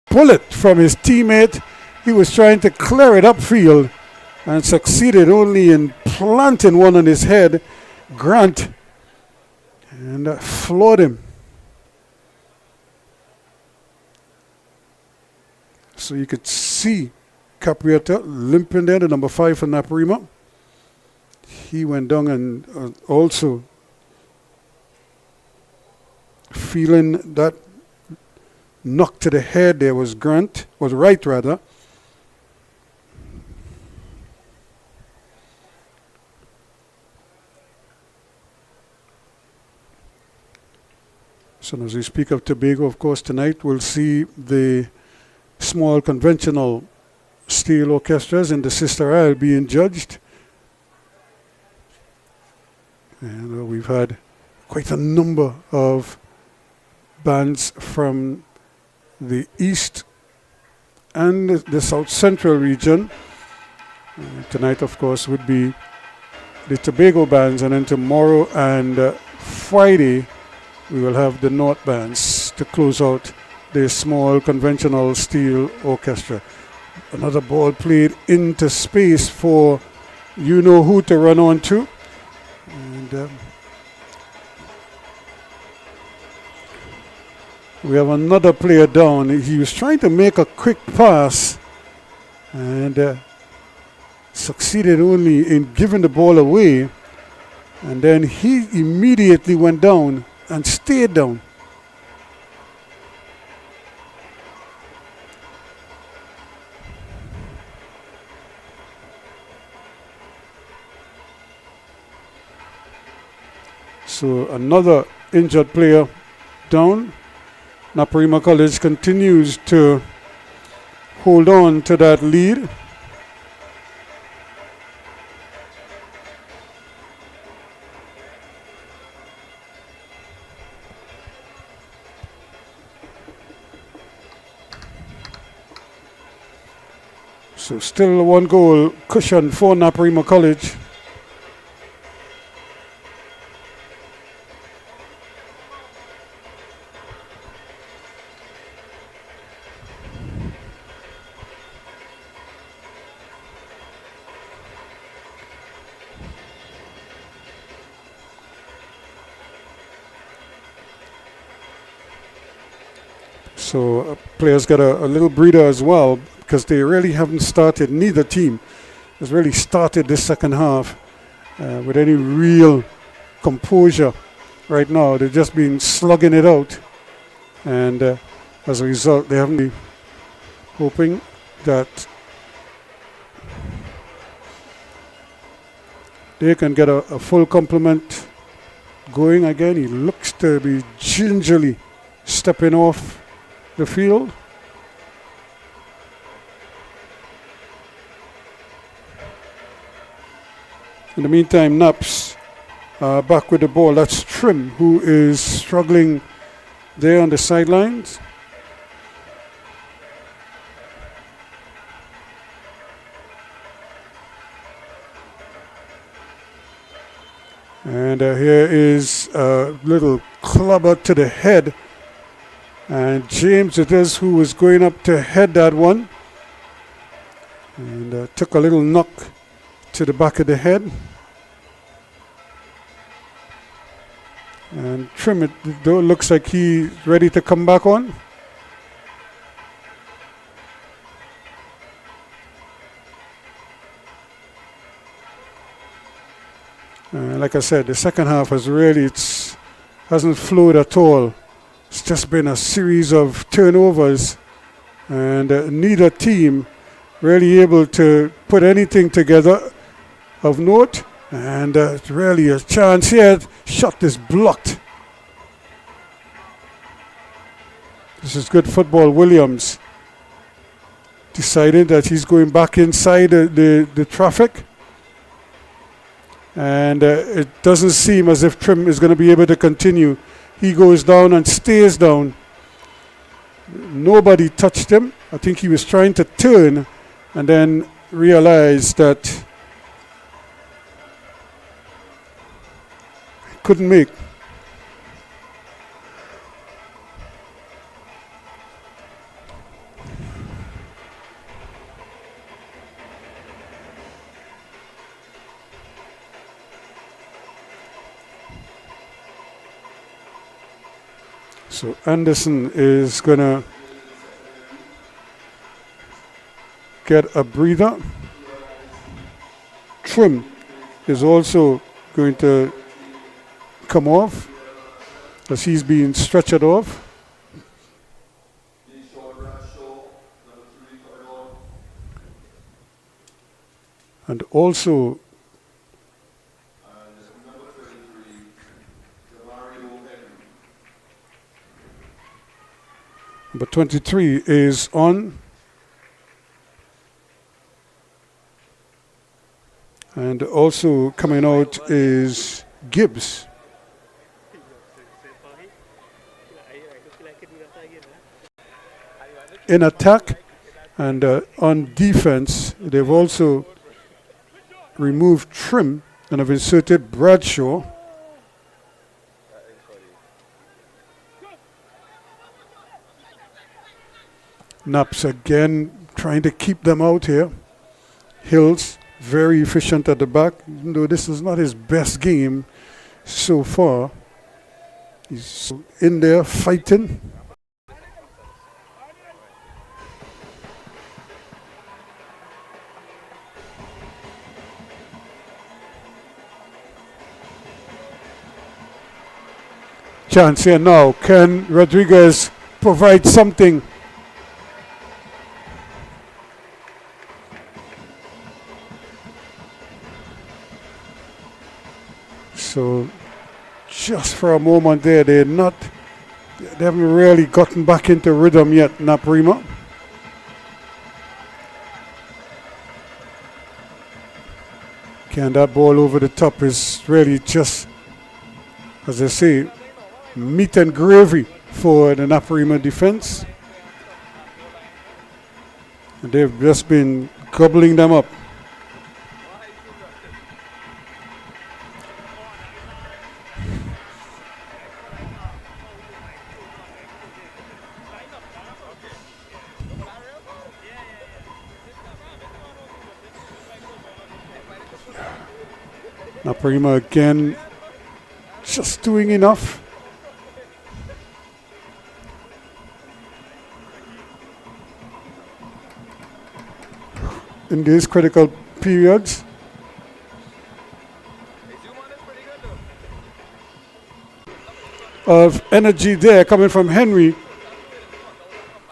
Bullet from his teammate. He was trying to clear it upfield and succeeded only in planting one on his head. Grant. And floored him. So you could see Caprietta limping there, the number 5 for NAPARIMA. He went down and also feeling that knock to the head there was Wright rather. So as we speak of Tobago, of course, tonight we'll see the small conventional steel orchestras in the sister isle being judged. And we've had quite a number of bands from the east and the south central region. Tonight, of course, would be the Tobago bands, and then tomorrow and Friday we will have the north bands to close out the small conventional steel orchestra. Another ball played into space for you know who to run on to. And we have another player down. He was trying to make a quick pass and succeeded only in giving the ball away. And then he immediately went down and stayed down. So another injured player down. NAPARIMA College continues to hold on to that lead. So still a 1 goal cushion for NAPARIMA College. So players got a little breather as well, because they really haven't started, neither team has really started this second half with any real composure right now. They've just been slugging it out, and as a result they haven't been hoping that they can get a full complement going again. He looks to be gingerly stepping off the field. In the meantime, Naps back with the ball. That's Trim, who is struggling there on the sidelines. And here is a little clubber to the head. And James it is who was going up to head that one. And took a little knock to the back of the head. And Trim, it though looks like he's ready to come back on. Like I said, the second half hasn't flowed at all. It's just been a series of turnovers, and neither team really able to put anything together of note. And really a chance here. Shot is blocked. This is good football. Williams decided that he's going back inside the traffic. And it doesn't seem as if Trim is going to be able to continue. He goes down and stays down. Nobody touched him. I think he was trying to turn and then realized that he couldn't make. So Anderson is going to get a breather. Trim is also going to come off as he's being stretchered off. And also number 23 is on. And also coming out is Gibbs. In attack and on defense, they've also removed Trim and have inserted Bradshaw. Naps again trying to keep them out here. Hills very efficient at the back, even though this is not his best game so far. He's in there fighting. Chance here now. Can Rodriguez provide something? So just for a moment there, they haven't really gotten back into rhythm yet, NAPARIMA. Can that ball over the top is really just, as I say, meat and gravy for the NAPARIMA defense. And they've just been gobbling them up. NAPARIMA again, just doing enough. in these critical periods. Of energy there coming from Henry,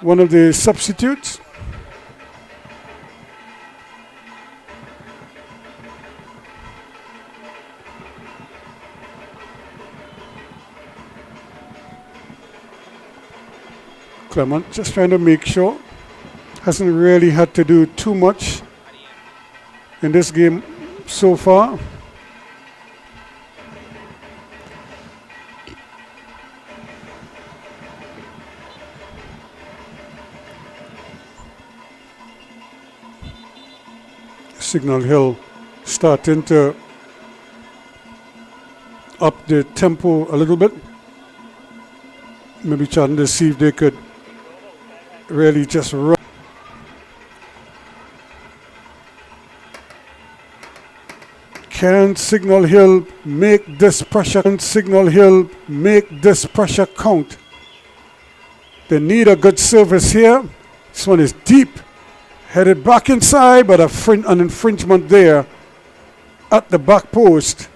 one of the substitutes. Clement just trying to make sure. Hasn't really had to do too much in this game so far. Signal Hill starting to up the tempo a little bit. Maybe trying to see if they could really just run. Can Signal Hill make this pressure? Can Signal Hill make this pressure count? They need a good service here. This one is deep. Headed back inside, but an infringement there at the back post.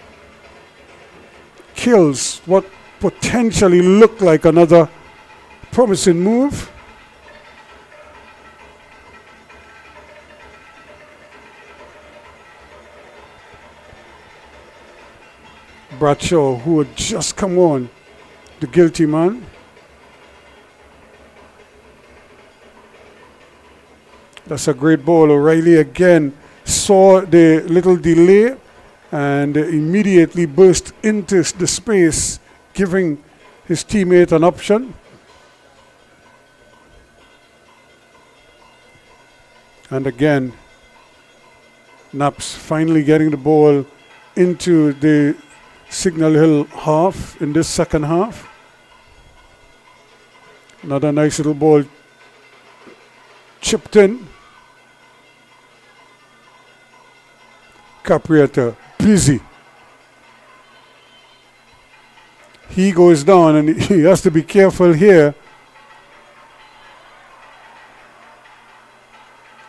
Kills what potentially looked like another promising move. Bradshaw, who had just come on, the guilty man. That's a great ball. O'Reilly again saw the little delay and immediately burst into the space, giving his teammate an option. And again, Naps finally getting the ball into the Signal Hill half in this second half. Another nice little ball chipped in. Caprietta, busy. He goes down and he has to be careful here.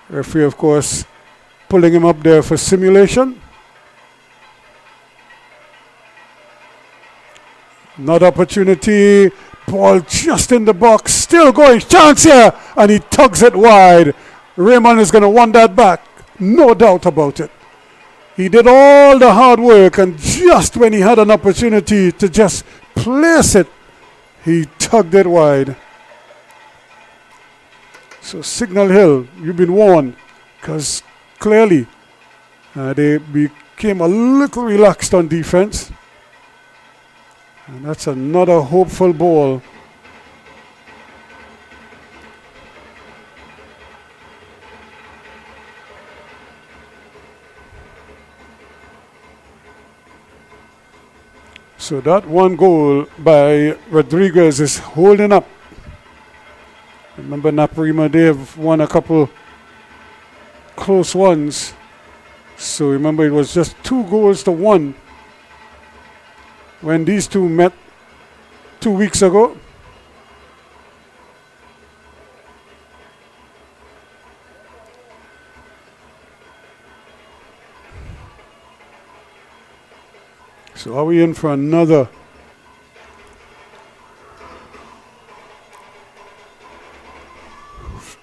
Referee, of course, pulling him up there for simulation. Another opportunity. Ball just in the box. Still going. Chance here. And he tugs it wide. Raymond is going to want that back. No doubt about it. He did all the hard work, and just when he had an opportunity to just place it, he tugged it wide. So Signal Hill, you've been warned, because clearly they became a little relaxed on defense. And that's another hopeful ball. So that one goal by Rodriguez is holding up. Remember NAPARIMA, they have won a couple close ones. So remember, it was just 2-1 when these two met 2 weeks ago. So are we in for another?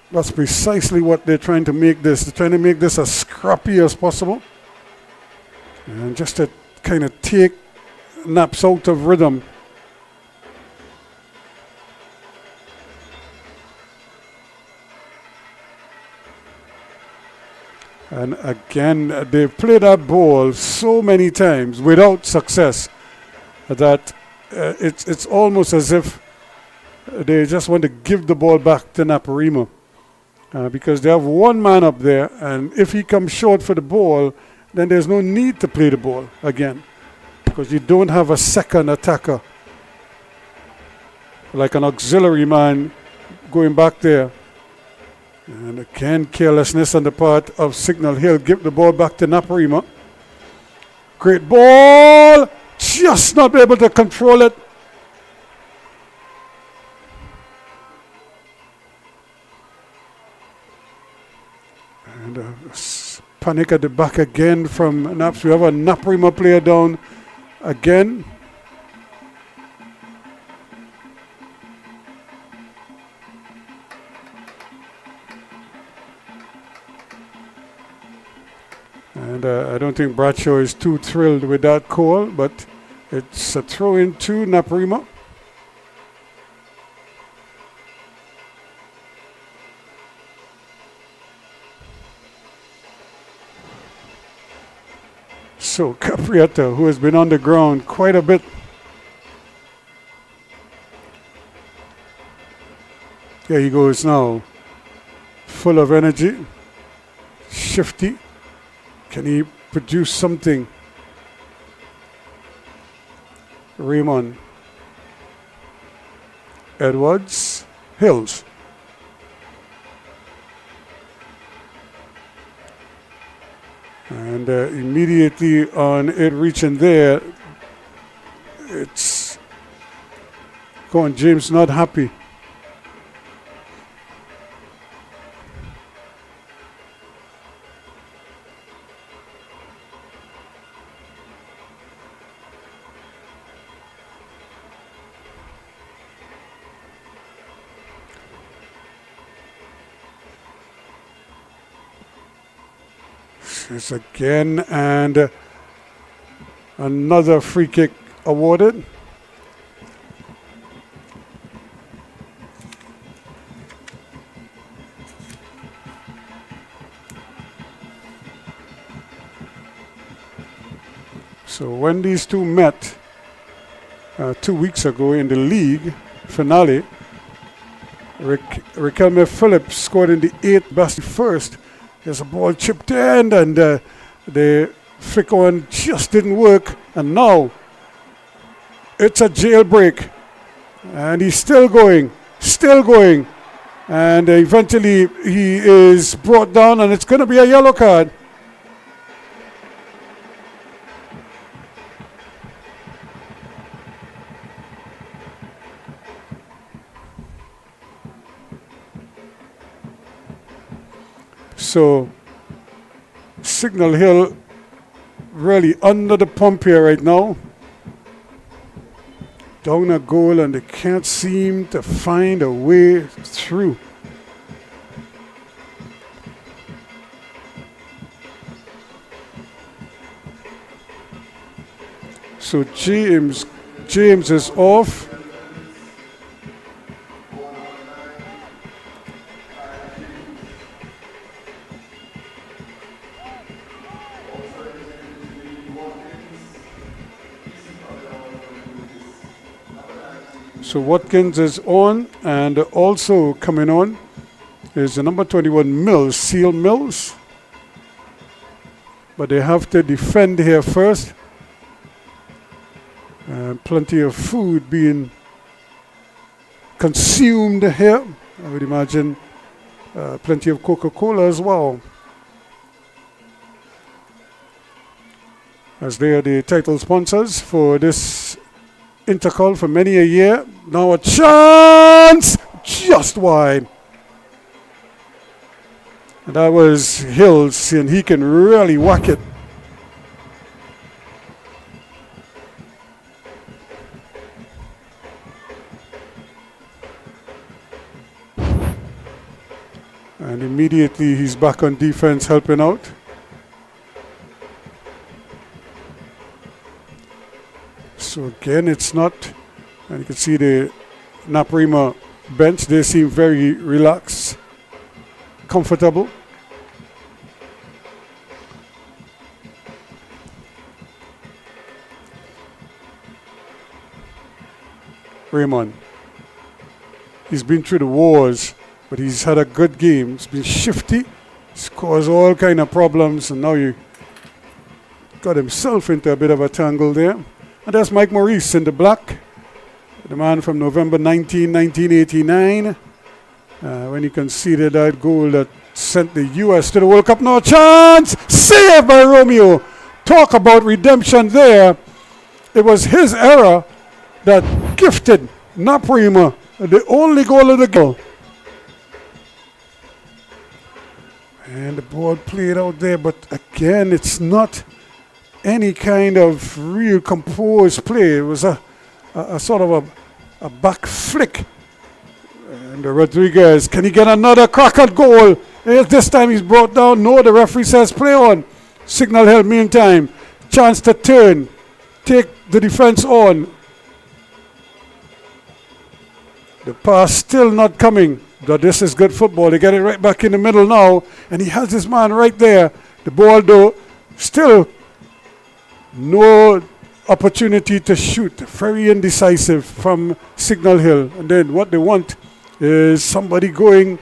That's precisely what they're trying to make this. They're trying to make this as scrappy as possible. And just to kind of take Naps out of rhythm. And again, they've played that ball so many times without success that it's almost as if they just want to give the ball back to NAPARIMA. Because they have one man up there, and if he comes short for the ball, then there's no need to play the ball again, because you don't have a second attacker, like an auxiliary man going back there. And again, carelessness on the part of Signal Hill. Give the ball back to NAPARIMA. Great ball, just not able to control it. And Panic at the back again from Naps. We have a NAPARIMA player down again. And I don't think Bradshaw is too thrilled with that call, but it's a throw in to NAPARIMA. So Caprietta, who has been on the ground quite a bit, there he goes now, full of energy, shifty. Can he produce something? Raymond, Edwards, Hills. And immediately on it reaching there, it's going. James not happy. It's again, and another free kick awarded. So when these two met 2 weeks ago in the league finale, Riquelme Phillips scored in the 8th, Basti first. There's a ball chipped in, and the flick on just didn't work. And now it's a jailbreak, and he's still going. And eventually he is brought down, and it's going to be a yellow card. So Signal Hill really under the pump here right now. Down a goal, and they can't seem to find a way through. So James is off. So Watkins is on, and also coming on is the number 21 Mills, Seal Mills. But they have to defend here first. Plenty of food being consumed here. I would imagine plenty of Coca-Cola as well, as they are the title sponsors for this INTERCOL for many a year. Now a chance, just wide. And that was Hills, and he can really whack it. And immediately he's back on defense, helping out. So again, it's not, and you can see the NAPARIMA bench, they seem very relaxed, comfortable. Raymond, he's been through the wars, but he's had a good game. He's been shifty, he's caused all kind of problems, and now he got himself into a bit of a tangle there. And that's Mike Maurice in the black, the man from November 1989, when he conceded that goal that sent the U.S. to the World Cup. No chance! Saved by Romeo! Talk about redemption there. It was his error that gifted NAPARIMA the only goal of the game. And the ball played out there, but again, it's not any kind of real composed play. It was a sort of a back flick. And Rodriguez, can he get another crack at goal? This time he's brought down. No, the referee says play on. Signal Hill, meantime. Chance to turn. Take the defense on. The pass still not coming. But this is good football. They get it right back in the middle now. And he has his man right there. The ball, though, still no opportunity to shoot. Very indecisive from Signal Hill. And then what they want is somebody going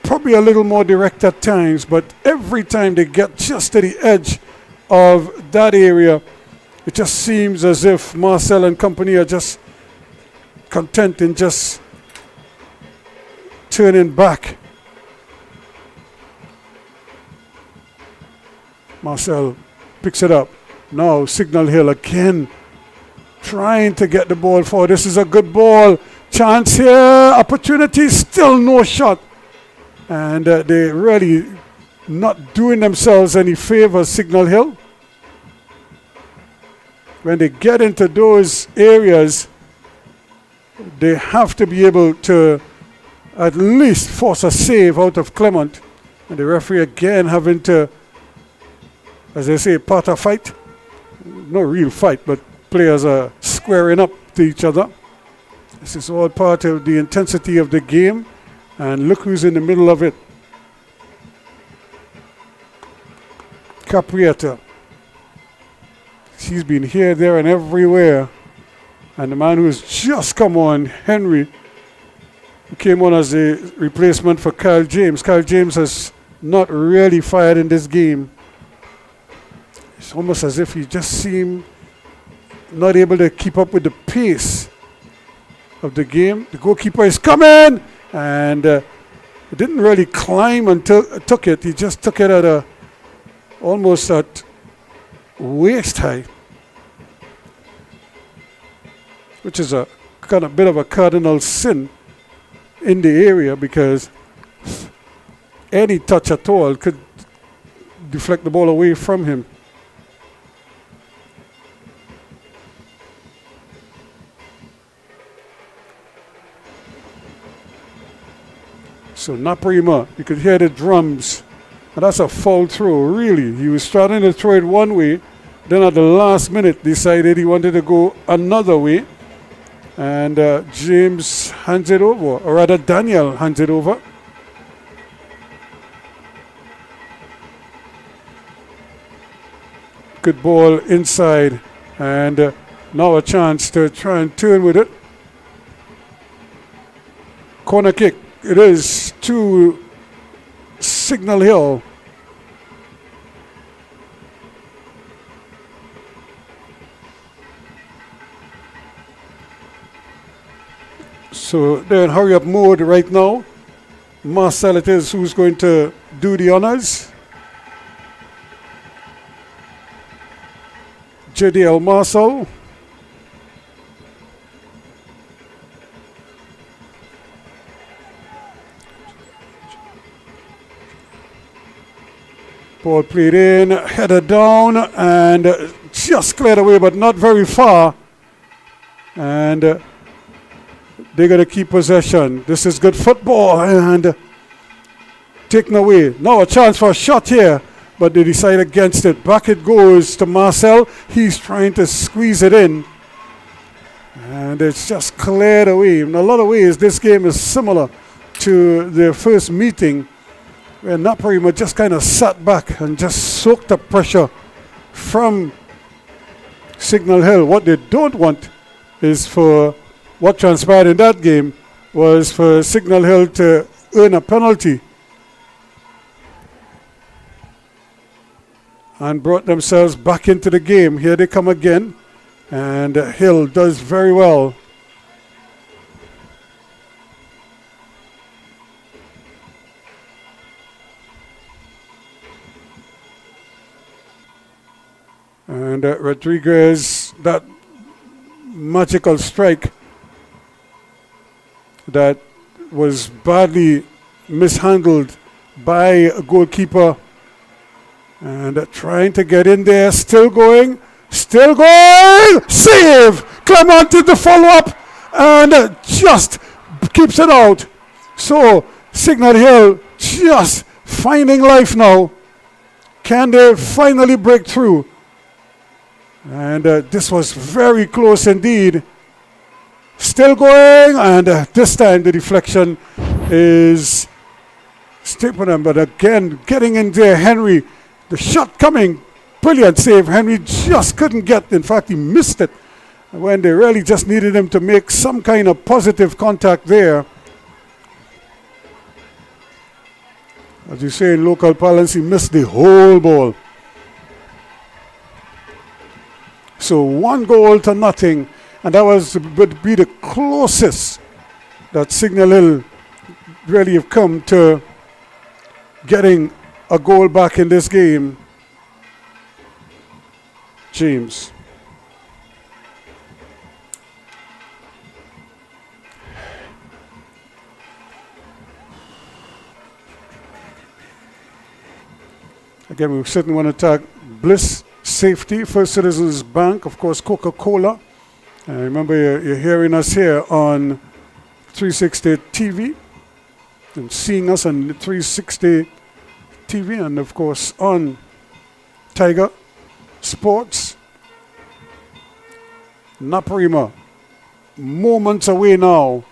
probably a little more direct at times. But every time they get just to the edge of that area, it just seems as if Marcel and company are just content in just turning back. Marcel picks it up. Now Signal Hill again trying to get the ball forward. This is a good ball. Chance here. Opportunity. Still no shot. And they really not doing themselves any favor, Signal Hill. When they get into those areas, they have to be able to at least force a save out of Clement. And the referee again having to, as they say, part a fight. No real fight, but players are squaring up to each other. This is all part of the intensity of the game. And look who's in the middle of it. Caprietta. She's been here, there, and everywhere. And the man who's just come on, Henry, who came on as a replacement for Kyle James. Kyle James has not really fired in this game. It's almost as if he just seemed not able to keep up with the pace of the game. The goalkeeper is coming! And he didn't really climb until took it. He just took it at almost at waist height, which is a kind of bit of a cardinal sin in the area, because any touch at all could deflect the ball away from him. So NAPARIMA, you could hear the drums. And that's a foul throw, really. He was starting to throw it one way, then at the last minute decided he wanted to go another way. And James hands it over, or rather Daniel hands it over. Good ball inside, and now a chance to try and turn with it. Corner kick. It is to Signal Hill. So they're in hurry up mode right now. Marcel it is who's going to do the honors. JDL Marcel. Ball played in, headed down, and just cleared away, but not very far. And they're going to keep possession. This is good football, and taken away. Now a chance for a shot here, but they decide against it. Back it goes to Marcel. He's trying to squeeze it in, and it's just cleared away. In a lot of ways, this game is similar to their first meeting, where NAPARIMA just kind of sat back and just soaked up pressure from Signal Hill. What they don't want is for what transpired in that game was for Signal Hill to earn a penalty and brought themselves back into the game. Here they come again, and Hill does very well. And Rodriguez, that magical strike that was badly mishandled by a goalkeeper. And trying to get in there, still going, save! Clement did the follow-up and just keeps it out. So Signal Hill just finding life now. Can they finally break through? And this was very close indeed. Still going, and this time the deflection is Stapleton, but again getting in there, Henry. The shot coming, brilliant save. Henry just couldn't get, in fact he missed it when they really just needed him to make some kind of positive contact there. As you say in local parlance, he missed the whole ball. So 1-0, and that would be the closest that Signal Hill really have come to getting a goal back in this game. James. Again, we certainly want to tag Bliss Safety, First Citizens Bank, of course, Coca-Cola. Remember, you're hearing us here on 360 TV and seeing us on 360 TV, and of course on Tiger Sports. NAPARIMA, moments away now.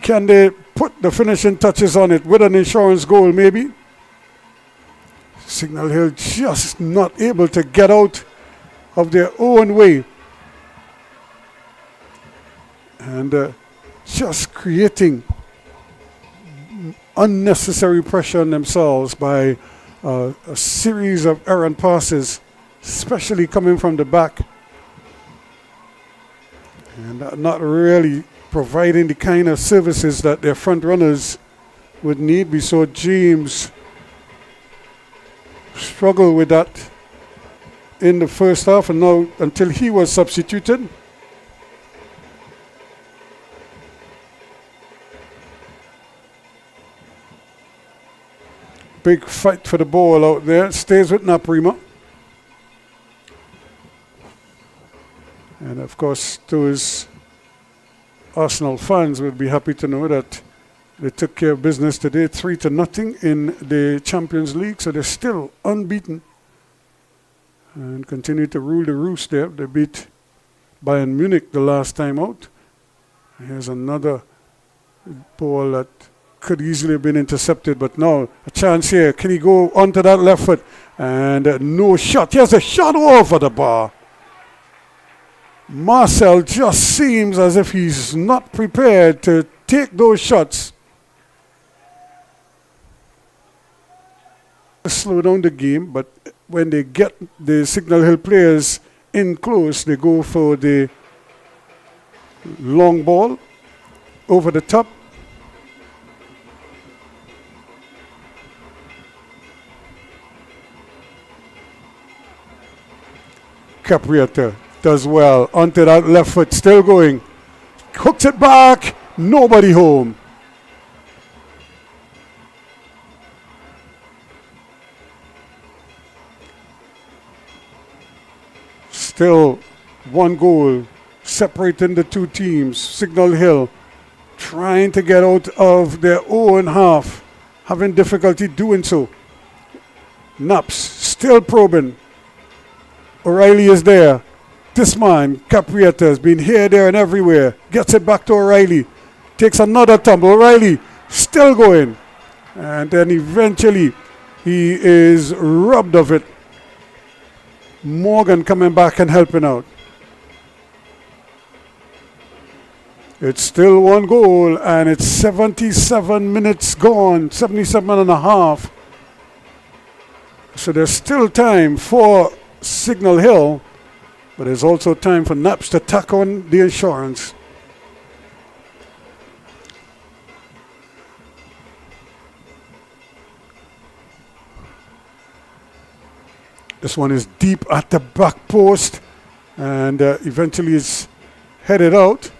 Can they put the finishing touches on it with an insurance goal maybe? Signal Hill just not able to get out of their own way. And just creating unnecessary pressure on themselves by a series of errant passes, especially coming from the back, and not really providing the kind of services that their front runners would need. We saw James struggle with that in the first half, and now until he was substituted. Big fight for the ball out there. Stays with NAPARIMA. And of course, those Arsenal fans would be happy to know that they took care of business today, 3-0 in the Champions League. So they're still unbeaten and continue to rule the roost there. They beat Bayern Munich the last time out. Here's another ball that could easily have been intercepted, but now a chance here. Can he go onto that left foot? And no shot. Here's a shot over the bar. Marcel just seems as if he's not prepared to take those shots. Slow down the game, but when they get the Signal Hill players in close, they go for the long ball over the top. Caprietta does well onto that left foot, still going, hooks it back, nobody home. Still 1 goal separating the two teams. Signal Hill trying to get out of their own half, having difficulty doing so. Naps still probing. O'Reilly is there. This man, Caprietta, has been here, there, and everywhere. Gets it back to O'Reilly. Takes another tumble. O'Reilly still going. And then eventually he is robbed of it. Morgan coming back and helping out. It's still 1 goal, and it's 77 minutes gone, 77 and a half. So there's still time for Signal Hill, but there's also time for Naps to tack on the insurance. This one is deep at the back post, and eventually is headed out.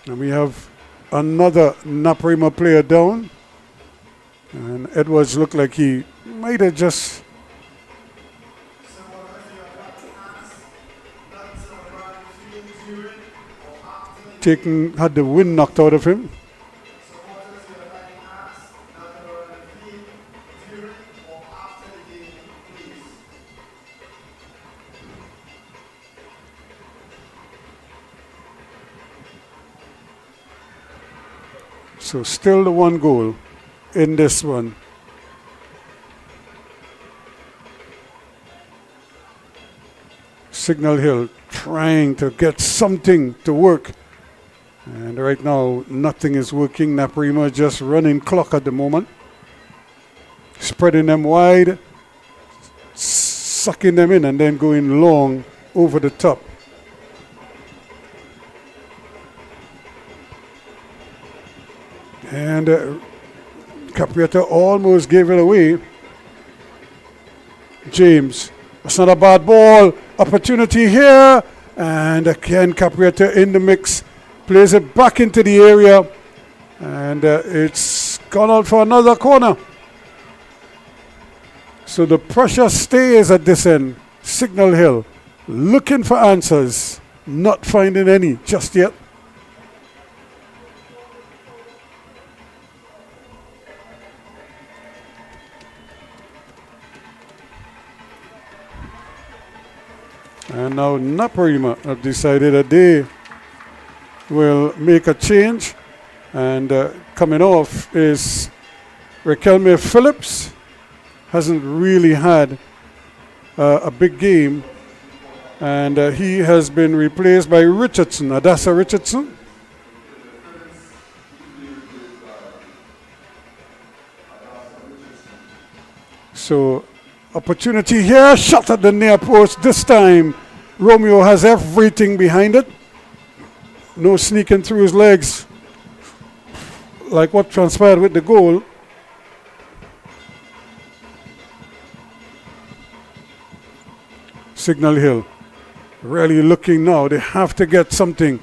And we have another NAPARIMA player down. And Edwards looked like he might have just had the wind knocked out of him. So still the one goal in this one. Signal Hill trying to get something to work. And right now, nothing is working. NAPARIMA just running clock at the moment. Spreading them wide, sucking them in, and then going long over the top. And Caprietta almost gave it away. James, that's not a bad ball. Opportunity here. And again, Caprietta in the mix. Plays it back into the area. And it's gone out for another corner. So the pressure stays at this end. Signal Hill looking for answers. Not finding any just yet. And now NAPARIMA have decided that they will make a change. And coming off is Raquelme Phillips. Hasn't really had a big game. And he has been replaced by Richardson, Adassa Richardson. So opportunity here, shot at the near post. This time Romeo has everything behind it. No sneaking through his legs like what transpired with the goal. Signal Hill really looking now. They have to get something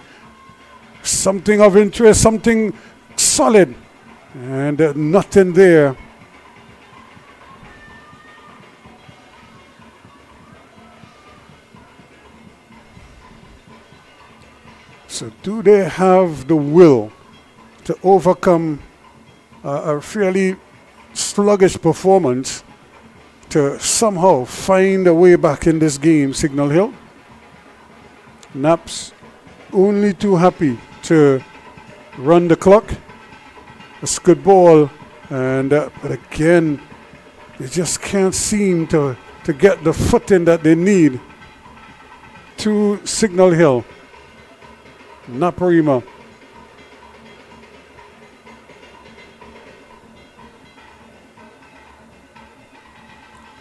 of interest, something solid. And nothing there. So do they have the will to overcome a fairly sluggish performance to somehow find a way back in this game, Signal Hill? Naps only too happy to run the clock. It's a good ball, and but again, they just can't seem to get the footing that they need to Signal Hill. NAPARIMA.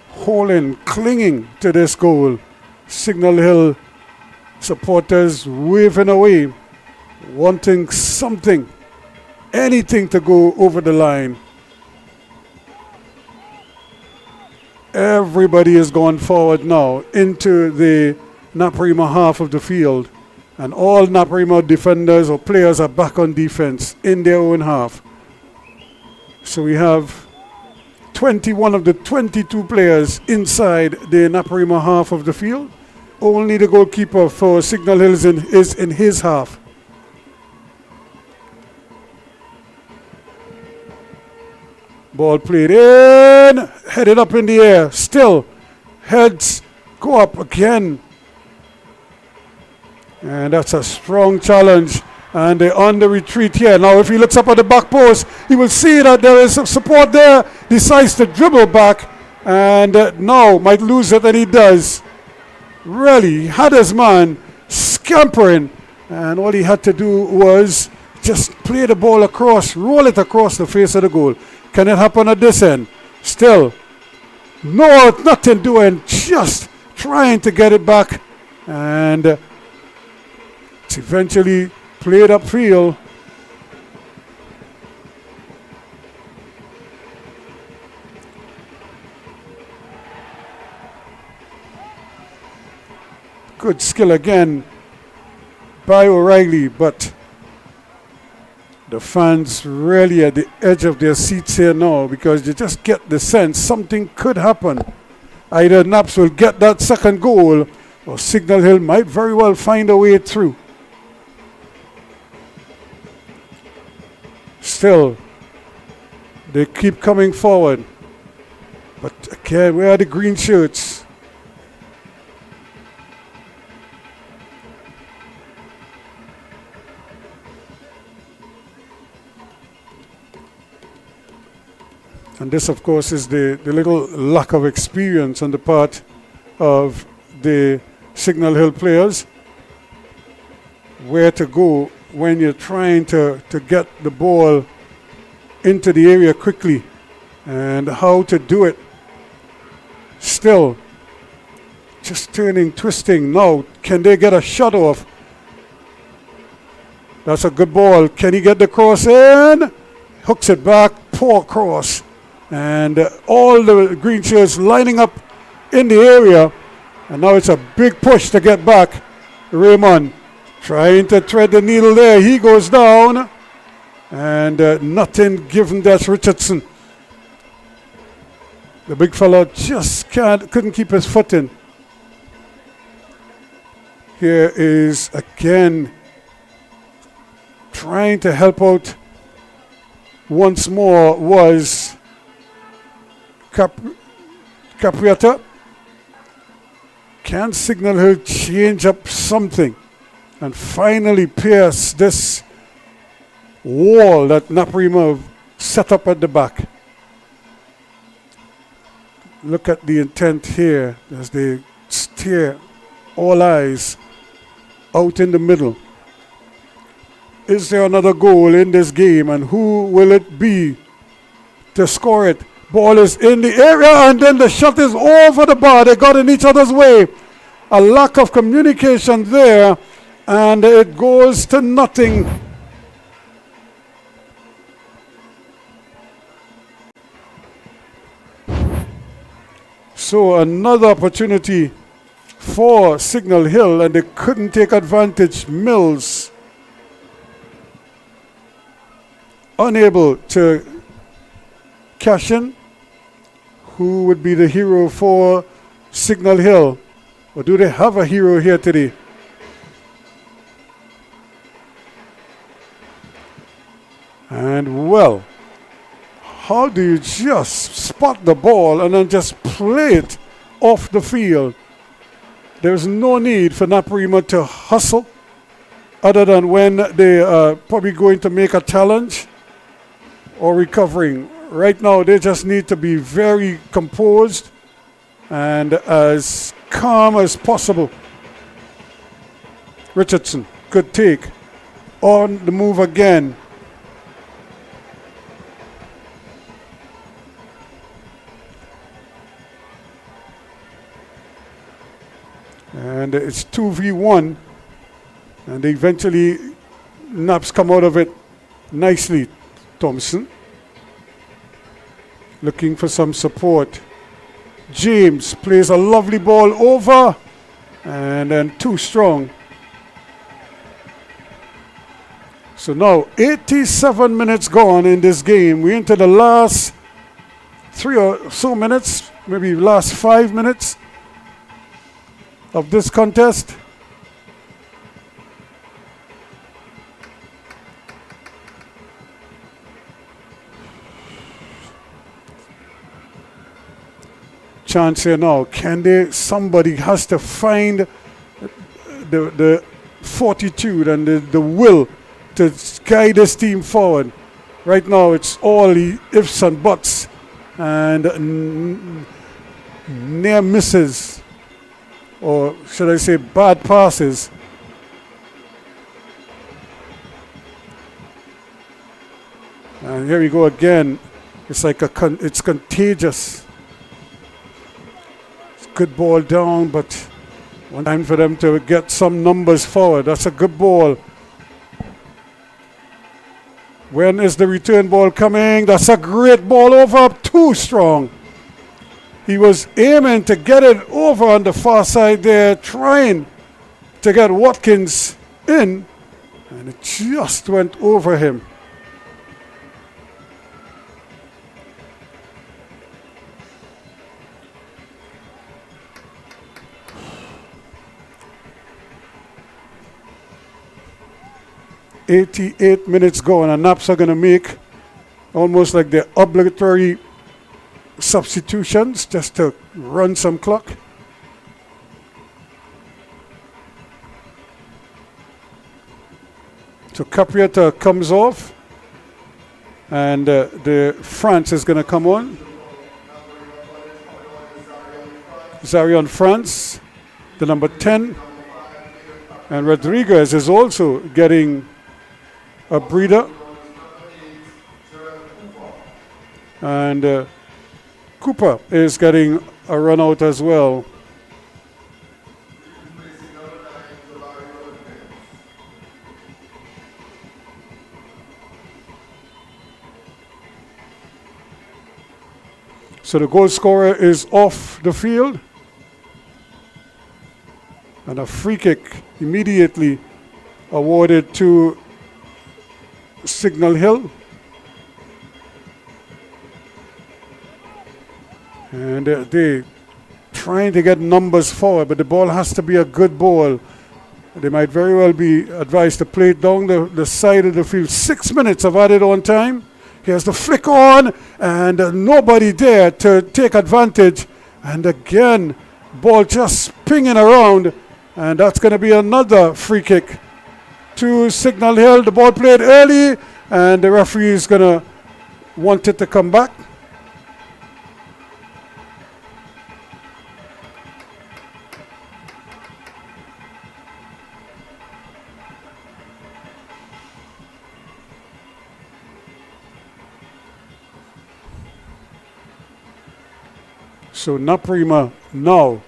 Holding, clinging to this goal. Signal Hill supporters waving away, wanting something, anything to go over the line. Everybody is going forward now into the NAPARIMA half of the field. And all NAPARIMA defenders or players are back on defense in their own half. So we have 21 of the 22 players inside the NAPARIMA half of the field. Only the goalkeeper for Signal Hill is in his half. Ball played in, headed up in the air. Still, heads go up again. And that's a strong challenge. And they're on the retreat here. Now, if he looks up at the back post, he will see that there is some support there. Decides to dribble back. And now might lose it, and he does. Really, he had his man scampering. And all he had to do was just play the ball across, roll it across the face of the goal. Can it happen at this end? Still, no, nothing doing. Just trying to get it back. And it's eventually played upfield. Good skill again by O'Reilly, but The fans really at the edge of their seats here now because you just get the sense something could happen. Either Naps will get that second goal or Signal Hill might very well find a way through. Still, they keep coming forward. But again, where are the green shirts? And this, of course, is the little lack of experience on the part of the Signal Hill players. Where to go when you're trying to get the ball into the area quickly and how to do it. Still, just turning, twisting. Now, can they get a shot off? That's a good ball. Can he get the cross in? Hooks it back. Poor cross. And all the green shirts lining up in the area. And now it's a big push to get back. Raymond trying to thread the needle there. He goes down. And nothing given. That's Richardson. The big fella just couldn't keep his foot in. Here is again trying to help out once more was Capriata. Can Signal Hill change up something and finally pierce this wall that NAPARIMA have set up at the back? Look at the intent here as they steer all eyes out in the middle. Is there another goal in this game, and who will it be to score it? Ball is in the area and then the shot is over the bar. They got in each other's way. A lack of communication there, and it goes to nothing. So another opportunity for Signal Hill, and they couldn't take advantage. Mills unable to cash in. Who would be the hero for Signal Hill? Or do they have a hero here today? And well, how do you just spot the ball and then just play it off the field? There's no need for NAPARIMA to hustle other than when they are probably going to make a challenge or recovering. Right now, they just need to be very composed and as calm as possible. Richardson, good take. On the move again. And it's 2v1. And eventually, Naps come out of it nicely. Thompson looking for some support. James plays a lovely ball over. And then too strong. So now 87 minutes gone in this game. We're into the last 3 or so minutes, maybe last 5 minutes of this contest. Chance here now. Can they? Somebody has to find the fortitude and the will to guide this team forward. Right now, it's all the ifs and buts and near misses, or should I say, bad passes. And here we go again. It's like it's contagious. Good ball down, but one time for them to get some numbers forward. That's a good ball. When is the return ball coming? That's a great ball over, too strong. He was aiming to get it over on the far side there, trying to get Watkins in, and it just went over him. 88 minutes gone, and Naps are going to make almost like the obligatory substitutions just to run some clock. So Caprietta comes off, and the France is going to come on. Zarion France, the number 10. And Rodriguez is also getting a breather. And Cooper is getting a run out as well. So the goal scorer is off the field. And a free kick immediately awarded to Signal Hill. And they trying to get numbers forward, but the ball has to be a good ball. They might very well be advised to play it down the side of the field. 6 minutes of added on time. Here's the flick on, and nobody there to take advantage. And again, ball just pinging around. And that's going to be another free kick to Signal Hill. The ball played early, and the referee is going to want it to come back. So NAPARIMA now.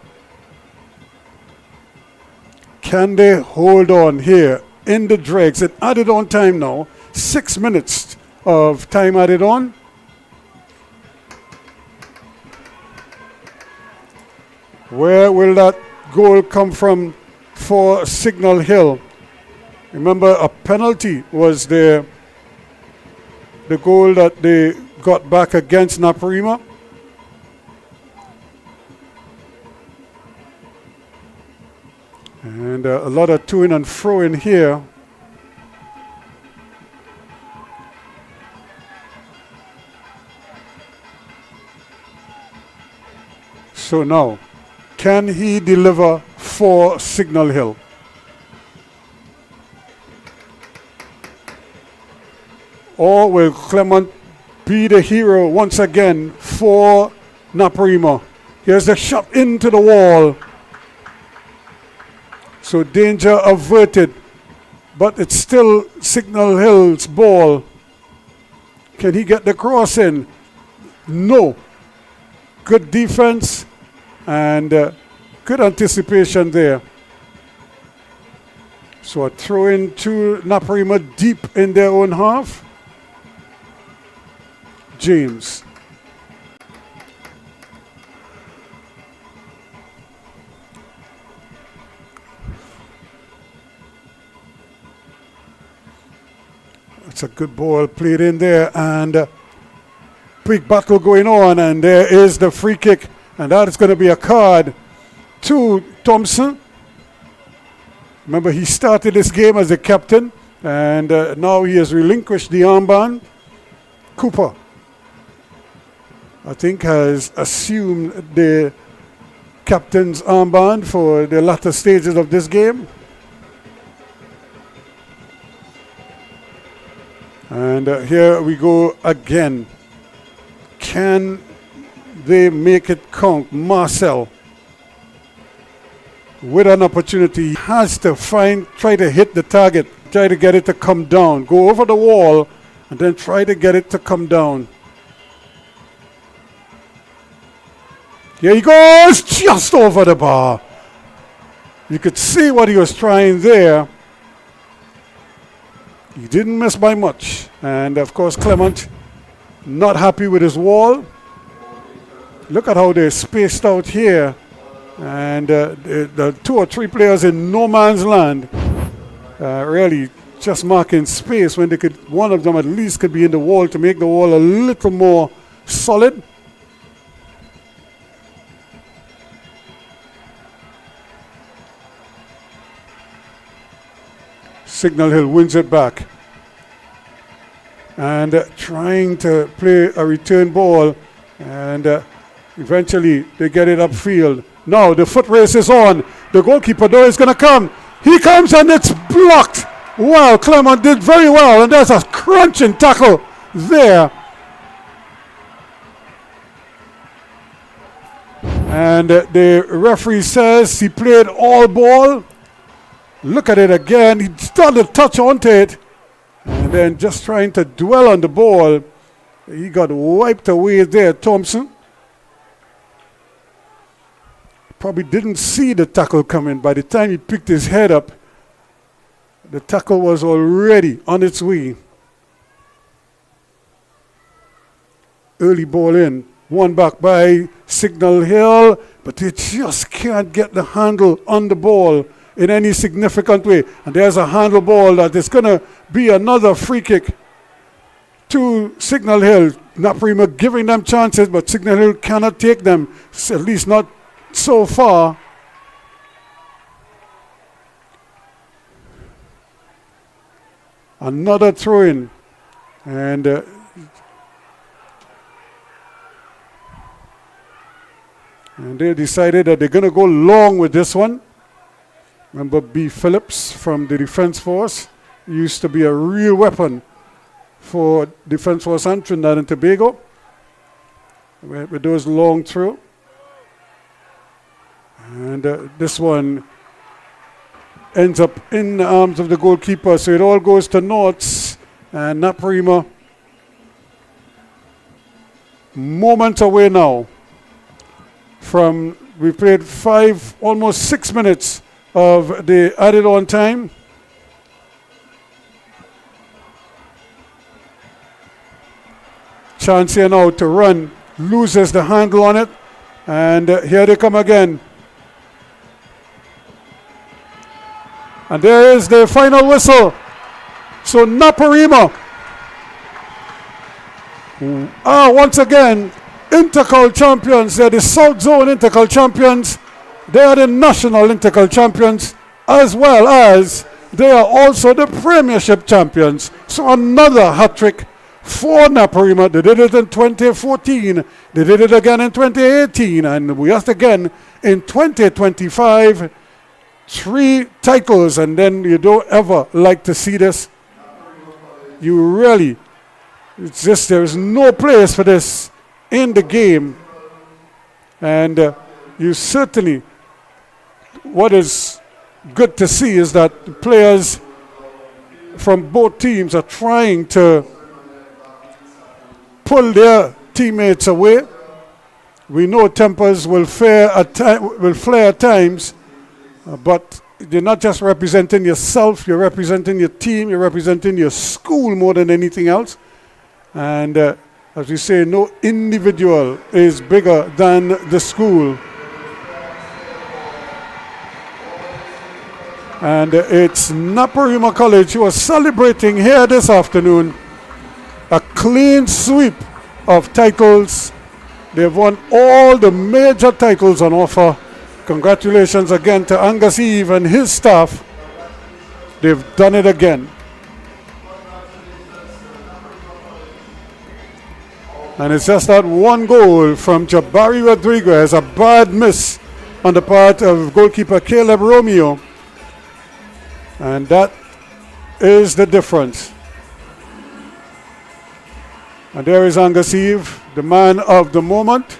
Can they hold on here in the dregs? It added on time now. 6 minutes of time added on. Where will that goal come from for Signal Hill? Remember, a penalty was the goal that they got back against NAPARIMA. And a lot of to-in and fro-in here. So now, can he deliver for Signal Hill? Or will Clement be the hero once again for NAPARIMA? Here's the shot into the wall. So danger averted, but it's still Signal Hill's ball. Can he get the cross in? No. Good defense and good anticipation there. So a throw in to NAPARIMA deep in their own half. James. It's a good ball played in there, and big battle going on, and there is the free kick, and that is going to be a card to Thompson. Remember, he started this game as a captain, and now he has relinquished the armband. Cooper, I think, has assumed the captain's armband for the latter stages of this game. And here we go again. Can they make it count? Marcel, with an opportunity, has to try to hit the target, try to get it to come down, go over the wall, and then try to get it to come down. Here he goes, just over the bar. You could see what he was trying there. He didn't miss by much. And of course, Clement not happy with his wall. Look at how they're spaced out here. And the 2 or 3 players in no man's land really just marking space when they could, one of them at least could be in the wall to make the wall a little more solid. Signal Hill wins it back. and trying to play a return ball, and eventually they get it upfield. Now the foot race is on. The goalkeeper though is going to come. He comes and it's blocked. Wow, Clement did very well, and there's a crunching tackle there. And the referee says he played all ball. Look at it again. He started to touch onto it, and then just trying to dwell on the ball. He got wiped away there, Thompson. Probably didn't see the tackle coming. By the time he picked his head up, the tackle was already on its way. Early ball in. One back by Signal Hill, but they just can't get the handle on the ball in any significant way. And there's a handle ball that is going to be another free kick to Signal Hill. NAPARIMA giving them chances, but Signal Hill cannot take them, at least not so far. Another throw-in, and they decided that they're going to go long with this one. Remember B. Phillips from the Defense Force used to be a real weapon for Defense Force and Trinidad and Tobago with those long throw. And this one ends up in the arms of the goalkeeper, so it all goes to Norths, and NAPARIMA moments away now from, we played 5, almost 6 minutes of the added on time. Chance here now to run, loses the handle on it, and here they come again. And there is the final whistle. So NAPARIMA are once again INTERCOL champions. They're the South Zone INTERCOL champions. They are the national INTERCOL champions, as well as they are also the Premiership champions. So another hat-trick for NAPARIMA. They did it in 2014. They did it again in 2018. And we asked again in 2025. 3 titles, and then you don't ever like to see this. You really, it's just, there is no place for this in the game. And you certainly, what is good to see is that the players from both teams are trying to pull their teammates away. We know tempers will flare at times. But you're not just representing yourself, you're representing your team, you're representing your school more than anything else. And as we say, no individual is bigger than the school. And it's NAPARIMA College who are celebrating here this afternoon a clean sweep of titles. They've won all the major titles on offer. Congratulations again to Angus Eve and his staff. They've done it again. And it's just that one goal from Jabari Rodriguez, a bad miss on the part of goalkeeper Caleb Romeo. And that is the difference. And there is Angus Eve, the man of the moment.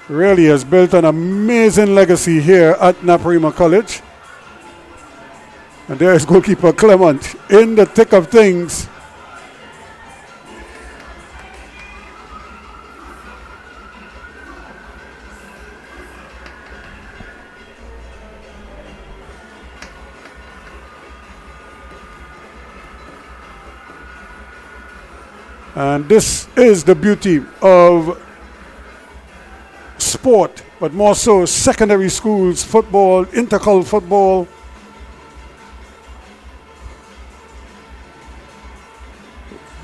Really has built an amazing legacy here at NAPARIMA College. And there is goalkeeper Clement in the thick of things. And this is the beauty of sport, but more so secondary schools football, INTERCOL football.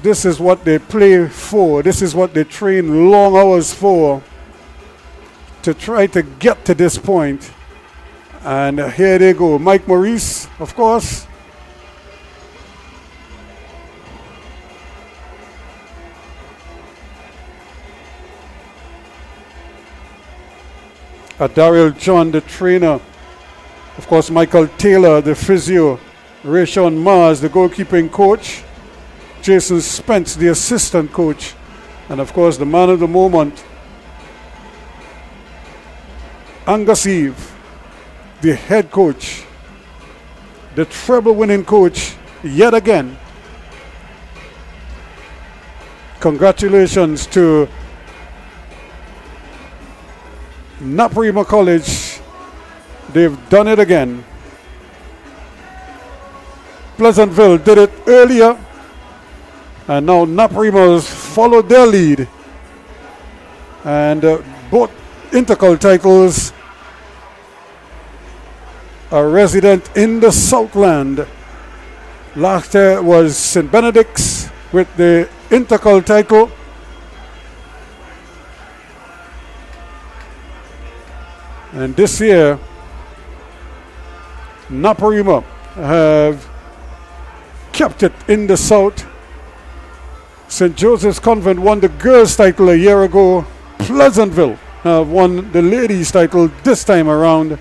This is what they play for. This is what they train long hours for, to try to get to this point. And here they go. Mike Maurice, of course. Daryl John, the trainer. Of course, Michael Taylor, the physio. Rayshon Mars, the goalkeeping coach. Jason Spence, the assistant coach. And of course, the man of the moment, Angus Eve, the head coach, the treble-winning coach yet again. Congratulations to NAPARIMA College. They've done it again. Pleasantville did it earlier, and now NAPARIMA has followed their lead. And both INTERCOL titles are resident in the Southland. Last year was St. Benedict's with the INTERCOL title. And this year, NAPARIMA have kept it in the South. St. Joseph's Convent won the girls' title a year ago. Pleasantville have won the ladies' title this time around.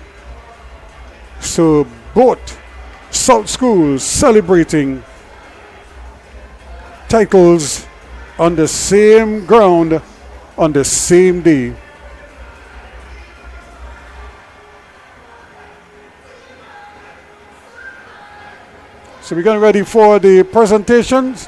So both South schools celebrating titles on the same ground on the same day. So we're getting ready for the presentations.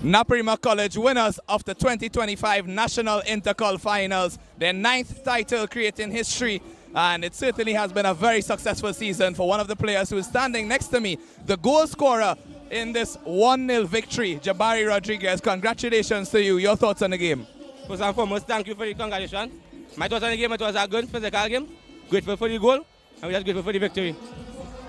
NAPARIMA College winners of the 2025 National INTERCOL Finals, their 9th title creating history, and it certainly has been a very successful season for one of the players who is standing next to me, the goal scorer in this 1-0 victory, Jabari Rodriguez. Congratulations to you. Your thoughts on the game? First and foremost, thank you for the congratulations. My thoughts on the game, it was a good physical game. Grateful for the goal, and we're just grateful for the victory.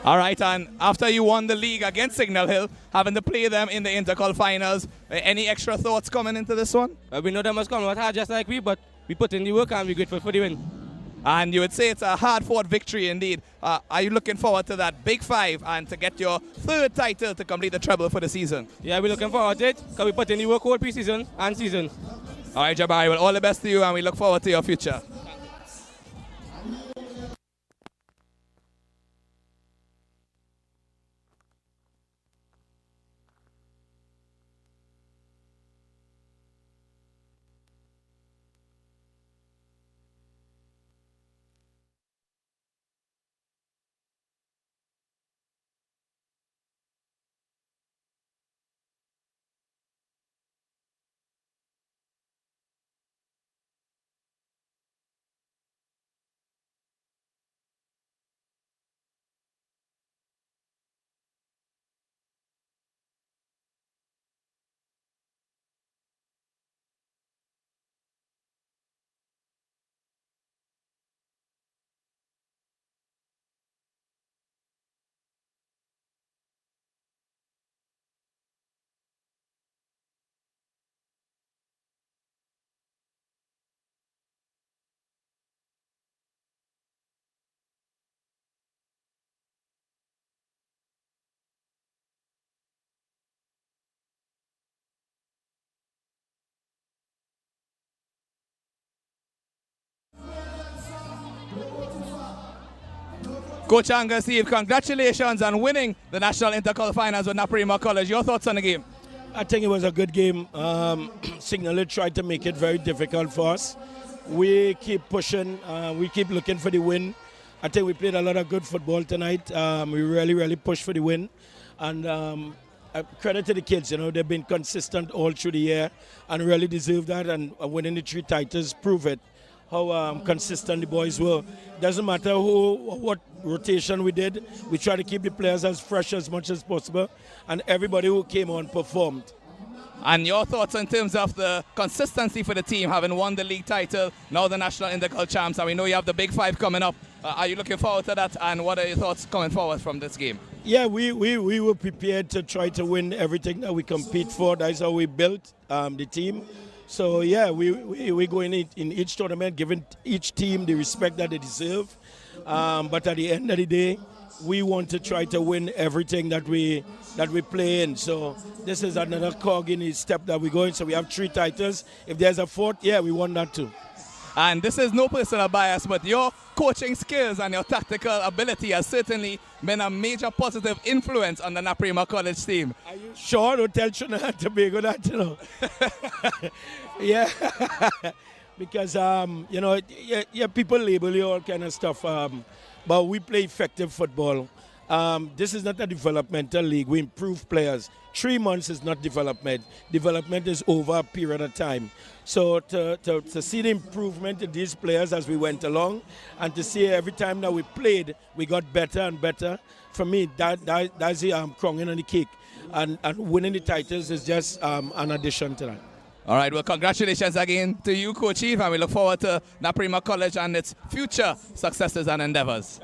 All right, and after you won the league against Signal Hill, having to play them in the INTERCOL finals, any extra thoughts coming into this one? We know they must come out hard just like we, but we put in the work and we're grateful for the win. And you would say it's a hard-fought victory indeed. Are you looking forward to that big 5 and to get your 3rd title to complete the treble for the season? Yeah, we're looking forward to it because we put in the work whole pre-season and season. All right, Jabari, well, all the best to you, and we look forward to your future. Coach Angus Steve, congratulations on winning the National INTERCOL Finals with NAPARIMA College. Your thoughts on the game? I think it was a good game. Signal tried to make it very difficult for us. We keep pushing. We keep looking for the win. I think we played a lot of good football tonight. We really pushed for the win. And credit to the kids. You know, they've been consistent all through the year and really deserve that. And winning the 3 titles prove it. How consistent the boys were. Doesn't matter what rotation we did. We try to keep the players as fresh as much as possible, and everybody who came on performed. And your thoughts in terms of the consistency for the team, having won the league title, now the National INTERCOL champs, and we know you have the big 5 coming up. Are you looking forward to that, and what are your thoughts coming forward from this game? Yeah, we were prepared to try to win everything that we compete for. That's how we built the team. So yeah, we go in each tournament, giving each team the respect that they deserve. But at the end of the day, we want to try to win everything that we play in. So this is another cog in the step that we go in. So we have 3 titles. If there's a 4th, yeah, we want that too. And this is no personal bias, but your coaching skills and your tactical ability has certainly been a major positive influence on the NAPARIMA College team. Are you sure? Don't tell Trinidad and Tobago that, you know. Yeah. Because, you know, yeah, people label you all kind of stuff. But we play effective football. This is not a developmental league. We improve players. 3 months is not development. Development is over a period of time. So to see the improvement in these players as we went along, and to see every time that we played, we got better and better. For me, that's the crowning on the cake. And winning the titles is just an addition to that. All right, well, congratulations again to you, Coach Eve, and we look forward to NAPARIMA College and its future successes and endeavors.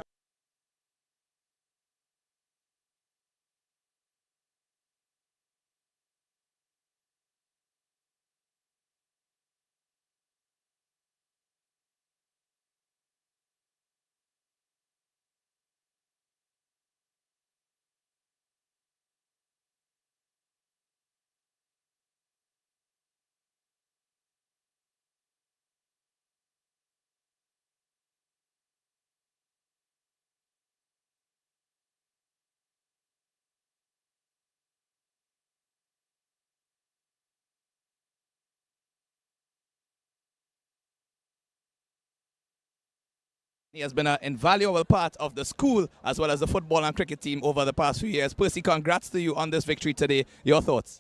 He has been an invaluable part of the school as well as the football and cricket team over the past few years. Percy, congrats to you on this victory today. Your thoughts?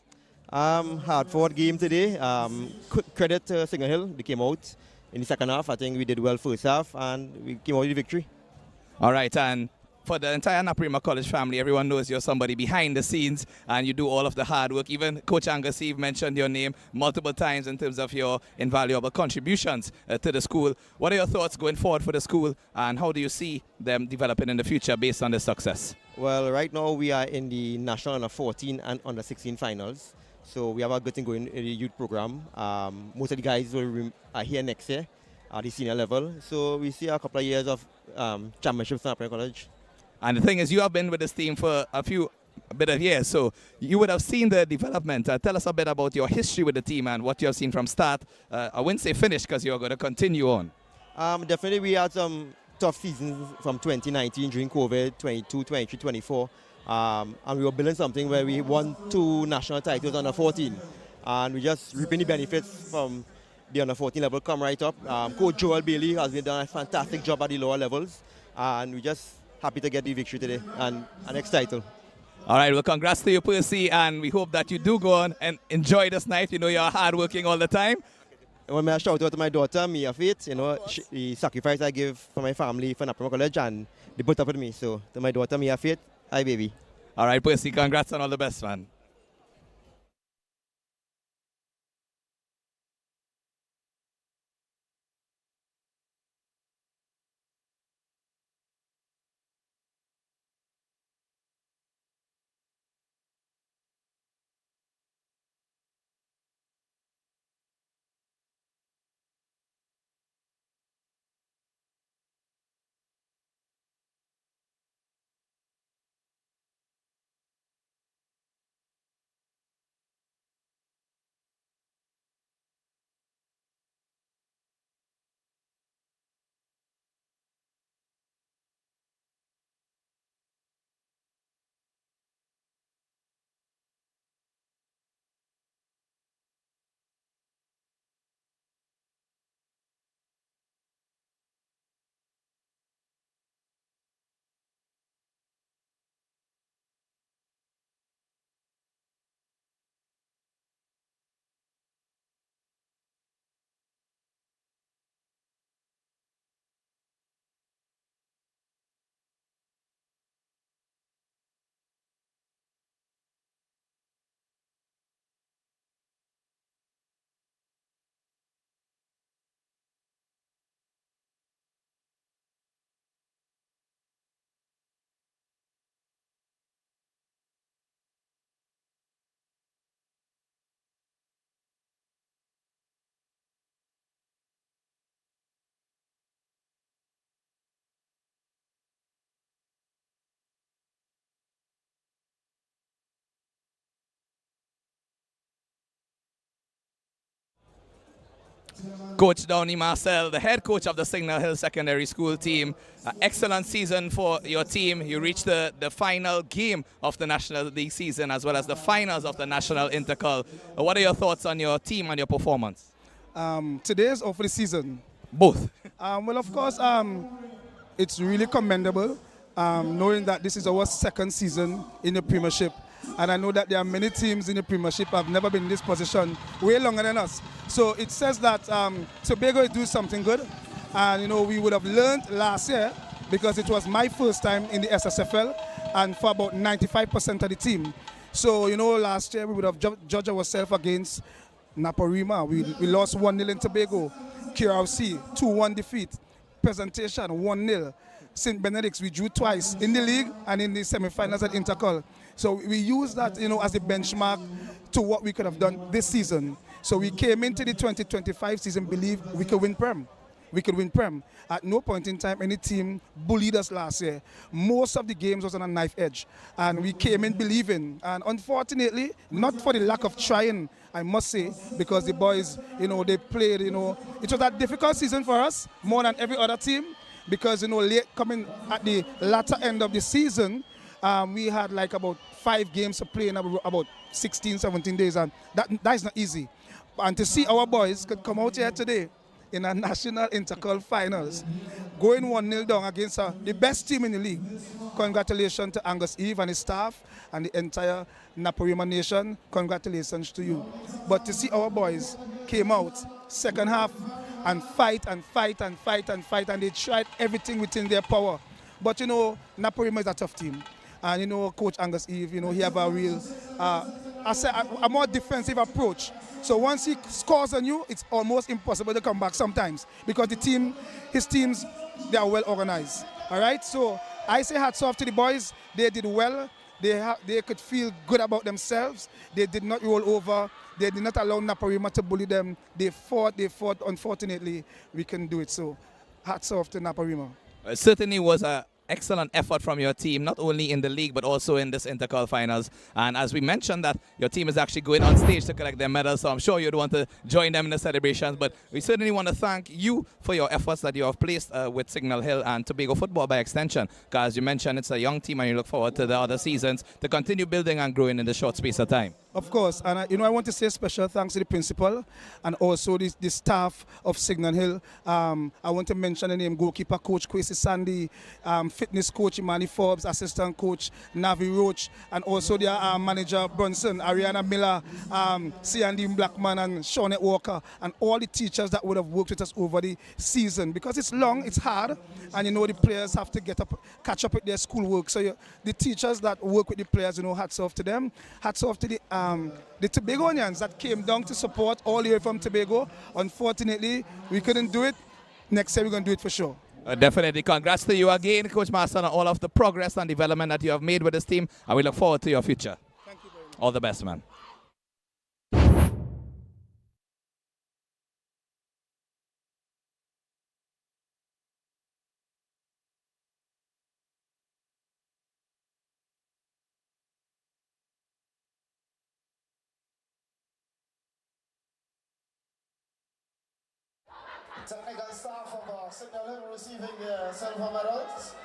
Hard-fought game today. Credit to Signal Hill. They came out in the second half. I think we did well first half, and we came out with the victory. All right, and for the entire NAPARIMA College family, everyone knows you're somebody behind the scenes and you do all of the hard work. Even Coach Angus Eve mentioned your name multiple times in terms of your invaluable contributions to the school. What are your thoughts going forward for the school, and how do you see them developing in the future based on the success? Well, right now we are in the National Under 14 and Under 16 finals. So we have a good thing going in the youth program. Most of the guys are here next year at the senior level. So we see a couple of years of championships in NAPARIMA College. And the thing is, you have been with this team for a bit of years, so you would have seen the development. Tell us a bit about your history with the team and what you have seen from start. I wouldn't say finish because you're going to continue on. Definitely we had some tough seasons from 2019 during COVID, 22, 23, 24. And we were building something where we won 2 national titles under 14. And we just reaping the benefits from the under 14 level come right up. Coach Joel Bailey has been done a fantastic job at the lower levels. And we just happy to get the victory today and an next title. All right, well, congrats to you, Percy, and we hope that you do go on and enjoy this night. You know you're hardworking all the time. I want to shout out to my daughter, Mia Faith, you know, the sacrifice I give for my family, for NAPARIMA College, and they put up with me. So, to my daughter, Mia Faith, hi, baby. All right, Percy, congrats and all the best, man. Coach Downey Marcel, the head coach of the Signal Hill Secondary School team. Excellent season for your team. You reached the final game of the National League season as well as the finals of the National INTERCOL. What are your thoughts on your team and your performance? Today's or for the season? Both. Well, of course, it's really commendable knowing that this is our second season in the Premiership. And I know that there are many teams in the Premiership who have never been in this position way longer than us. So it says that Tobago is doing something good. And, you know, we would have learned last year because it was my first time in the SSFL and for about 95% of the team. So, you know, last year we would have judged ourselves against NAPARIMA. We lost 1-0 in Tobago. QRC, 2-1 defeat. Presentation, 1-0. St. Benedict's, we drew twice in the league and in the semi-finals at INTERCOL. So we use that, you know, as a benchmark to what we could have done this season. So we came into the 2025 season believe we could win Prem. We could win Prem. At no point in time any team bullied us last year. Most of the games was on a knife edge. And we came in believing. And unfortunately, not for the lack of trying, I must say, because the boys, you know, they played, you know, it was a difficult season for us, more than every other team. Because, you know, late coming at the latter end of the season, we had like about 5 games to play in about 16, 17 days, and that is not easy. And to see our boys could come out here today in a national INTERCOL finals, going 1-0 down against the best team in the league. Congratulations to Angus Eve and his staff and the entire NAPARIMA nation. Congratulations to you. But to see our boys came out second half and fight, and they tried everything within their power. But you know, NAPARIMA is a tough team. And you know, Coach Angus Eve, you know, he have a real, a more defensive approach. So once he scores on you, it's almost impossible to come back sometimes because his teams, they are well organized. All right, so I say hats off to the boys. They did well. They could feel good about themselves. They did not roll over. They did not allow NAPARIMA to bully them. They fought. Unfortunately, we couldn't do it. So hats off to NAPARIMA. It certainly was an excellent effort from your team, not only in the league but also in this INTERCOL finals. And as we mentioned, that your team is actually going on stage to collect their medals, so I'm sure you'd want to join them in the celebrations. But we certainly want to thank you for your efforts that you have placed with Signal Hill and Tobago football by extension, because you mentioned it's a young team and you look forward to the other seasons to continue building and growing in the short space of time. Of course, and you know, I want to say special thanks to the principal and also the staff of Signal Hill. I want to mention the name goalkeeper coach Kwesi Sandy, fitness coach Imani Forbes, assistant coach Navi Roach, and also their manager Brunson, Ariana Miller, C&D Blackman, and Shawnette Walker, and all the teachers that would have worked with us over the season, because it's long, it's hard, and you know the players have to catch up with their schoolwork. So the teachers that work with the players, you know, hats off to them. Hats off to the Tobagonians that came down to support all the way from Tobago. Unfortunately, we couldn't do it. Next year we're going to do it for sure. Definitely. Congrats to you again, Coach Marston, on all of the progress and development that you have made with this team, and we look forward to your future. Thank you very much. All the best, man. Technical staff of Signal Hill receiving their silver medals.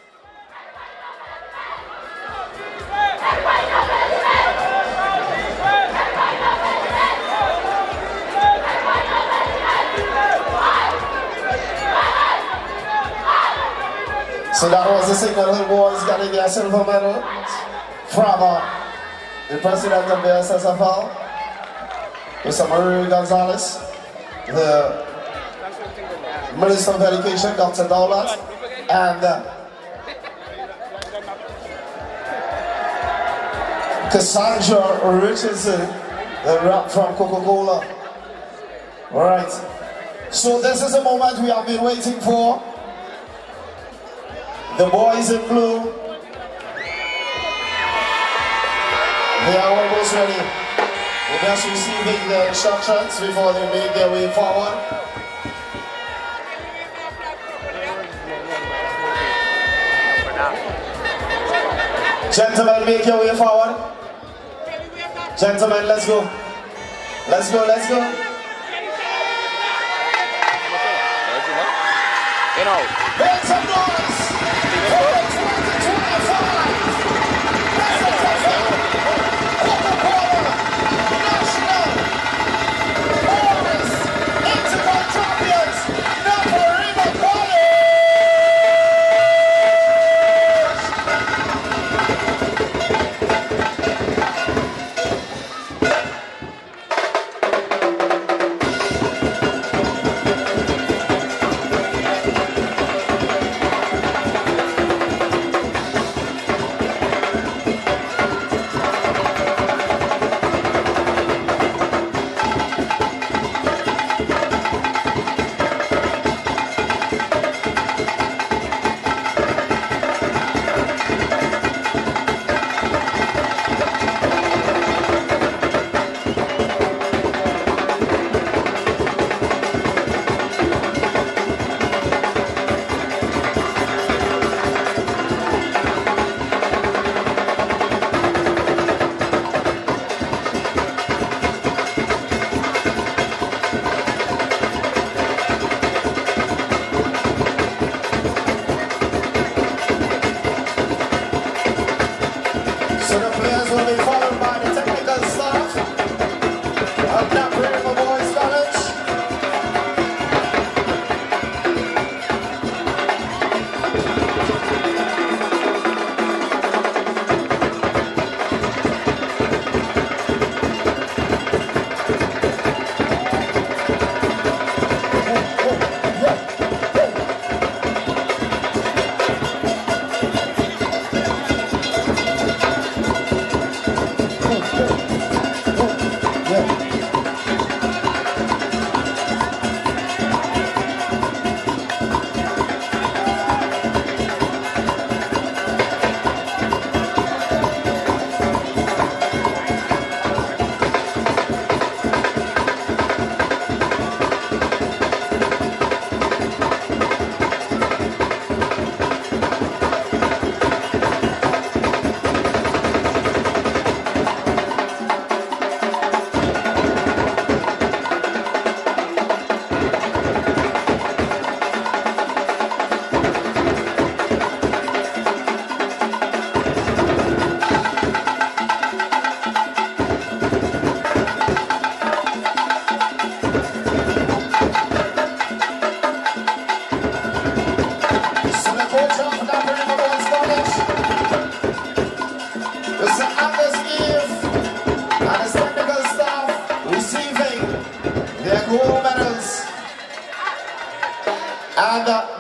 So that was the Signal Hill boys getting their silver medal from the president of the SSFL, Mr. Marie Gonzalez, the Minister of Education, Dr. Dowlat, and Cassandra Richardson, the rep from Coca-Cola. All right. So this is the moment we have been waiting for. The boys in blue, they are almost ready. They're just receiving the instructions before they make their way forward. Gentlemen, make your way forward. Gentlemen, let's go. Let's go, let's go. Make some noise for the 2025 SSFL Coca-Cola National Boys INTERCOL Champions, NAPARIMA College. So the players will be followed by the technical staff of NAPARIMA Boys College.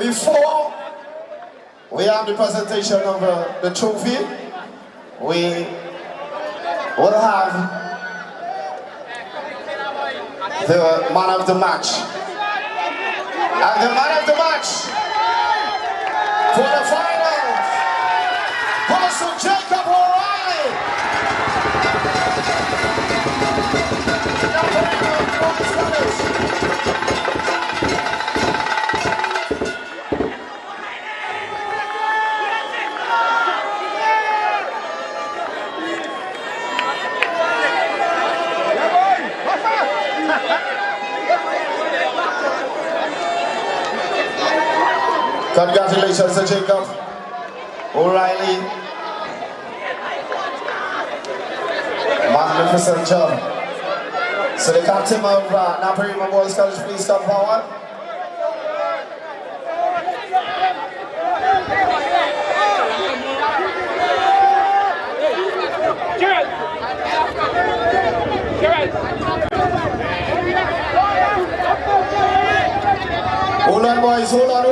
before we have the presentation of the trophy, we will have the man of the match. And the man of the match for the final goes to Jacob O'Reilly. Congratulations to Jacob O'Reilly. Magnificent job. So the captain of NAPARIMA Boys College, please come forward. Hold on, boys, hold on.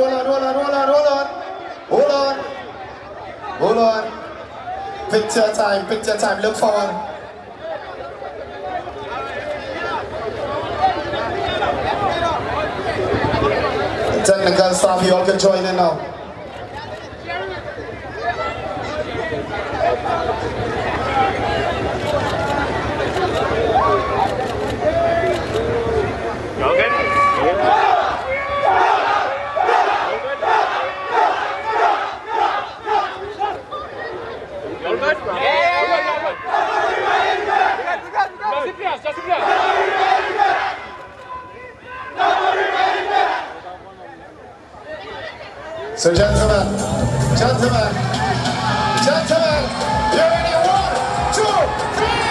Pick your time, look forward. Technical staff, you all can join in now. So gentlemen, you ready? 1, 2, 3!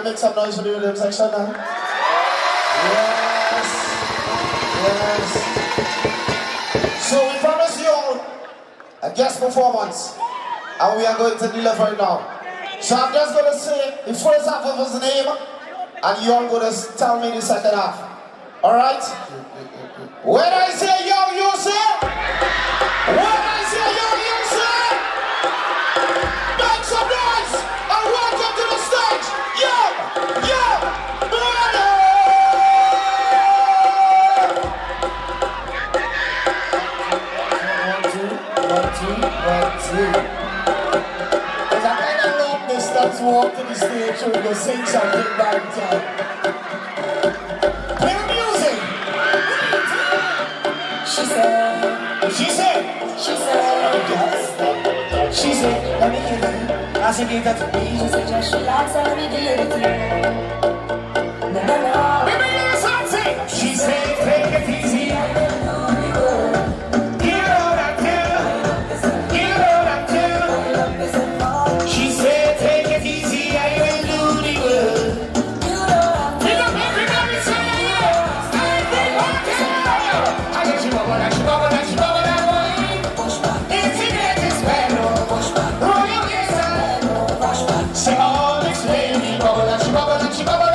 Make some noise for the rhythm section now. Yes. So we promise you all a guest performance, and we are going to deliver it now. So I'm just going to say the first half of his name, and you are going to tell me the second half. All right? When I say yo, you say. When I say yo, you say. Make some noise and welcome to the stage. Yo, brother! 1, 2, 1, 2. Cause I kind of love this. Let's walk to the stage and go sing something by time. Play the music. She said, let me give it. I said, give that to me. She said, just relax, I'll be delivered to you. No. Baby, you're something. She said, take it easy. Give all that too. She said, take it easy, I will do the world. Pick up everybody, say yeah. I got you over that, Say all this lady, bubble,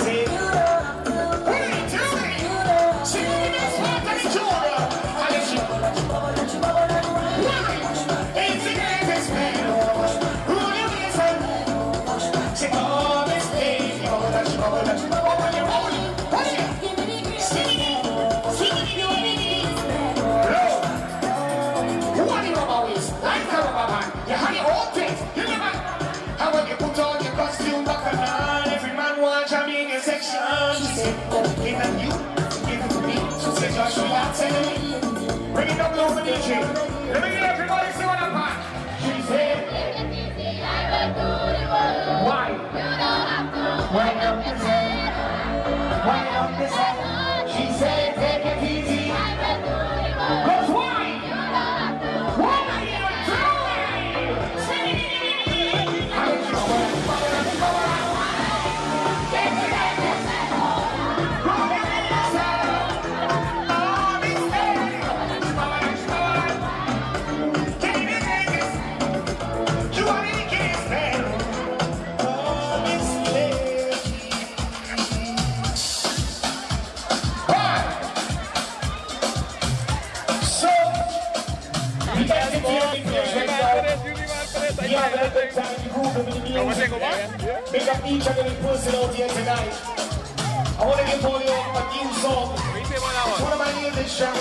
say, what are you doing? She just walked on the shoulder. And then she, why? It's the greatest man. Who you listen? She always plays. She bubble, when you roll it. What is it? Sing it, what you always like a rubber man? You have your own taste. You never. How when you put on your costume back and on, every man wants to be in your section. She said, oh, give it you, give it to me. She said, Joshua, tell me. Bring it up over the DJ. Let me get everybody see what I'm on. She said, why? Wind up this head. Wind up this head. She said, take it easy. Cause why? What are you doing? Big up each and every person out here tonight. I want to give all you a new song. One of my neighbors trying to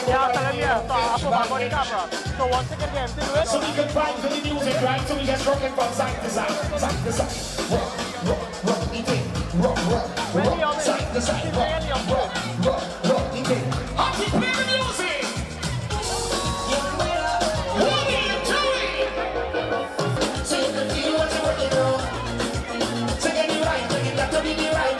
So once again, so we can vibe to the music, right? So we just rocking from side to side, side to side. Rock, rock, rock, it in. Rock, rock, rock, side to side. Rock, rock, rock, rock, it in. How to play the music? What are you doing? So you can feel what you're working on. So get it right, you got to be the right.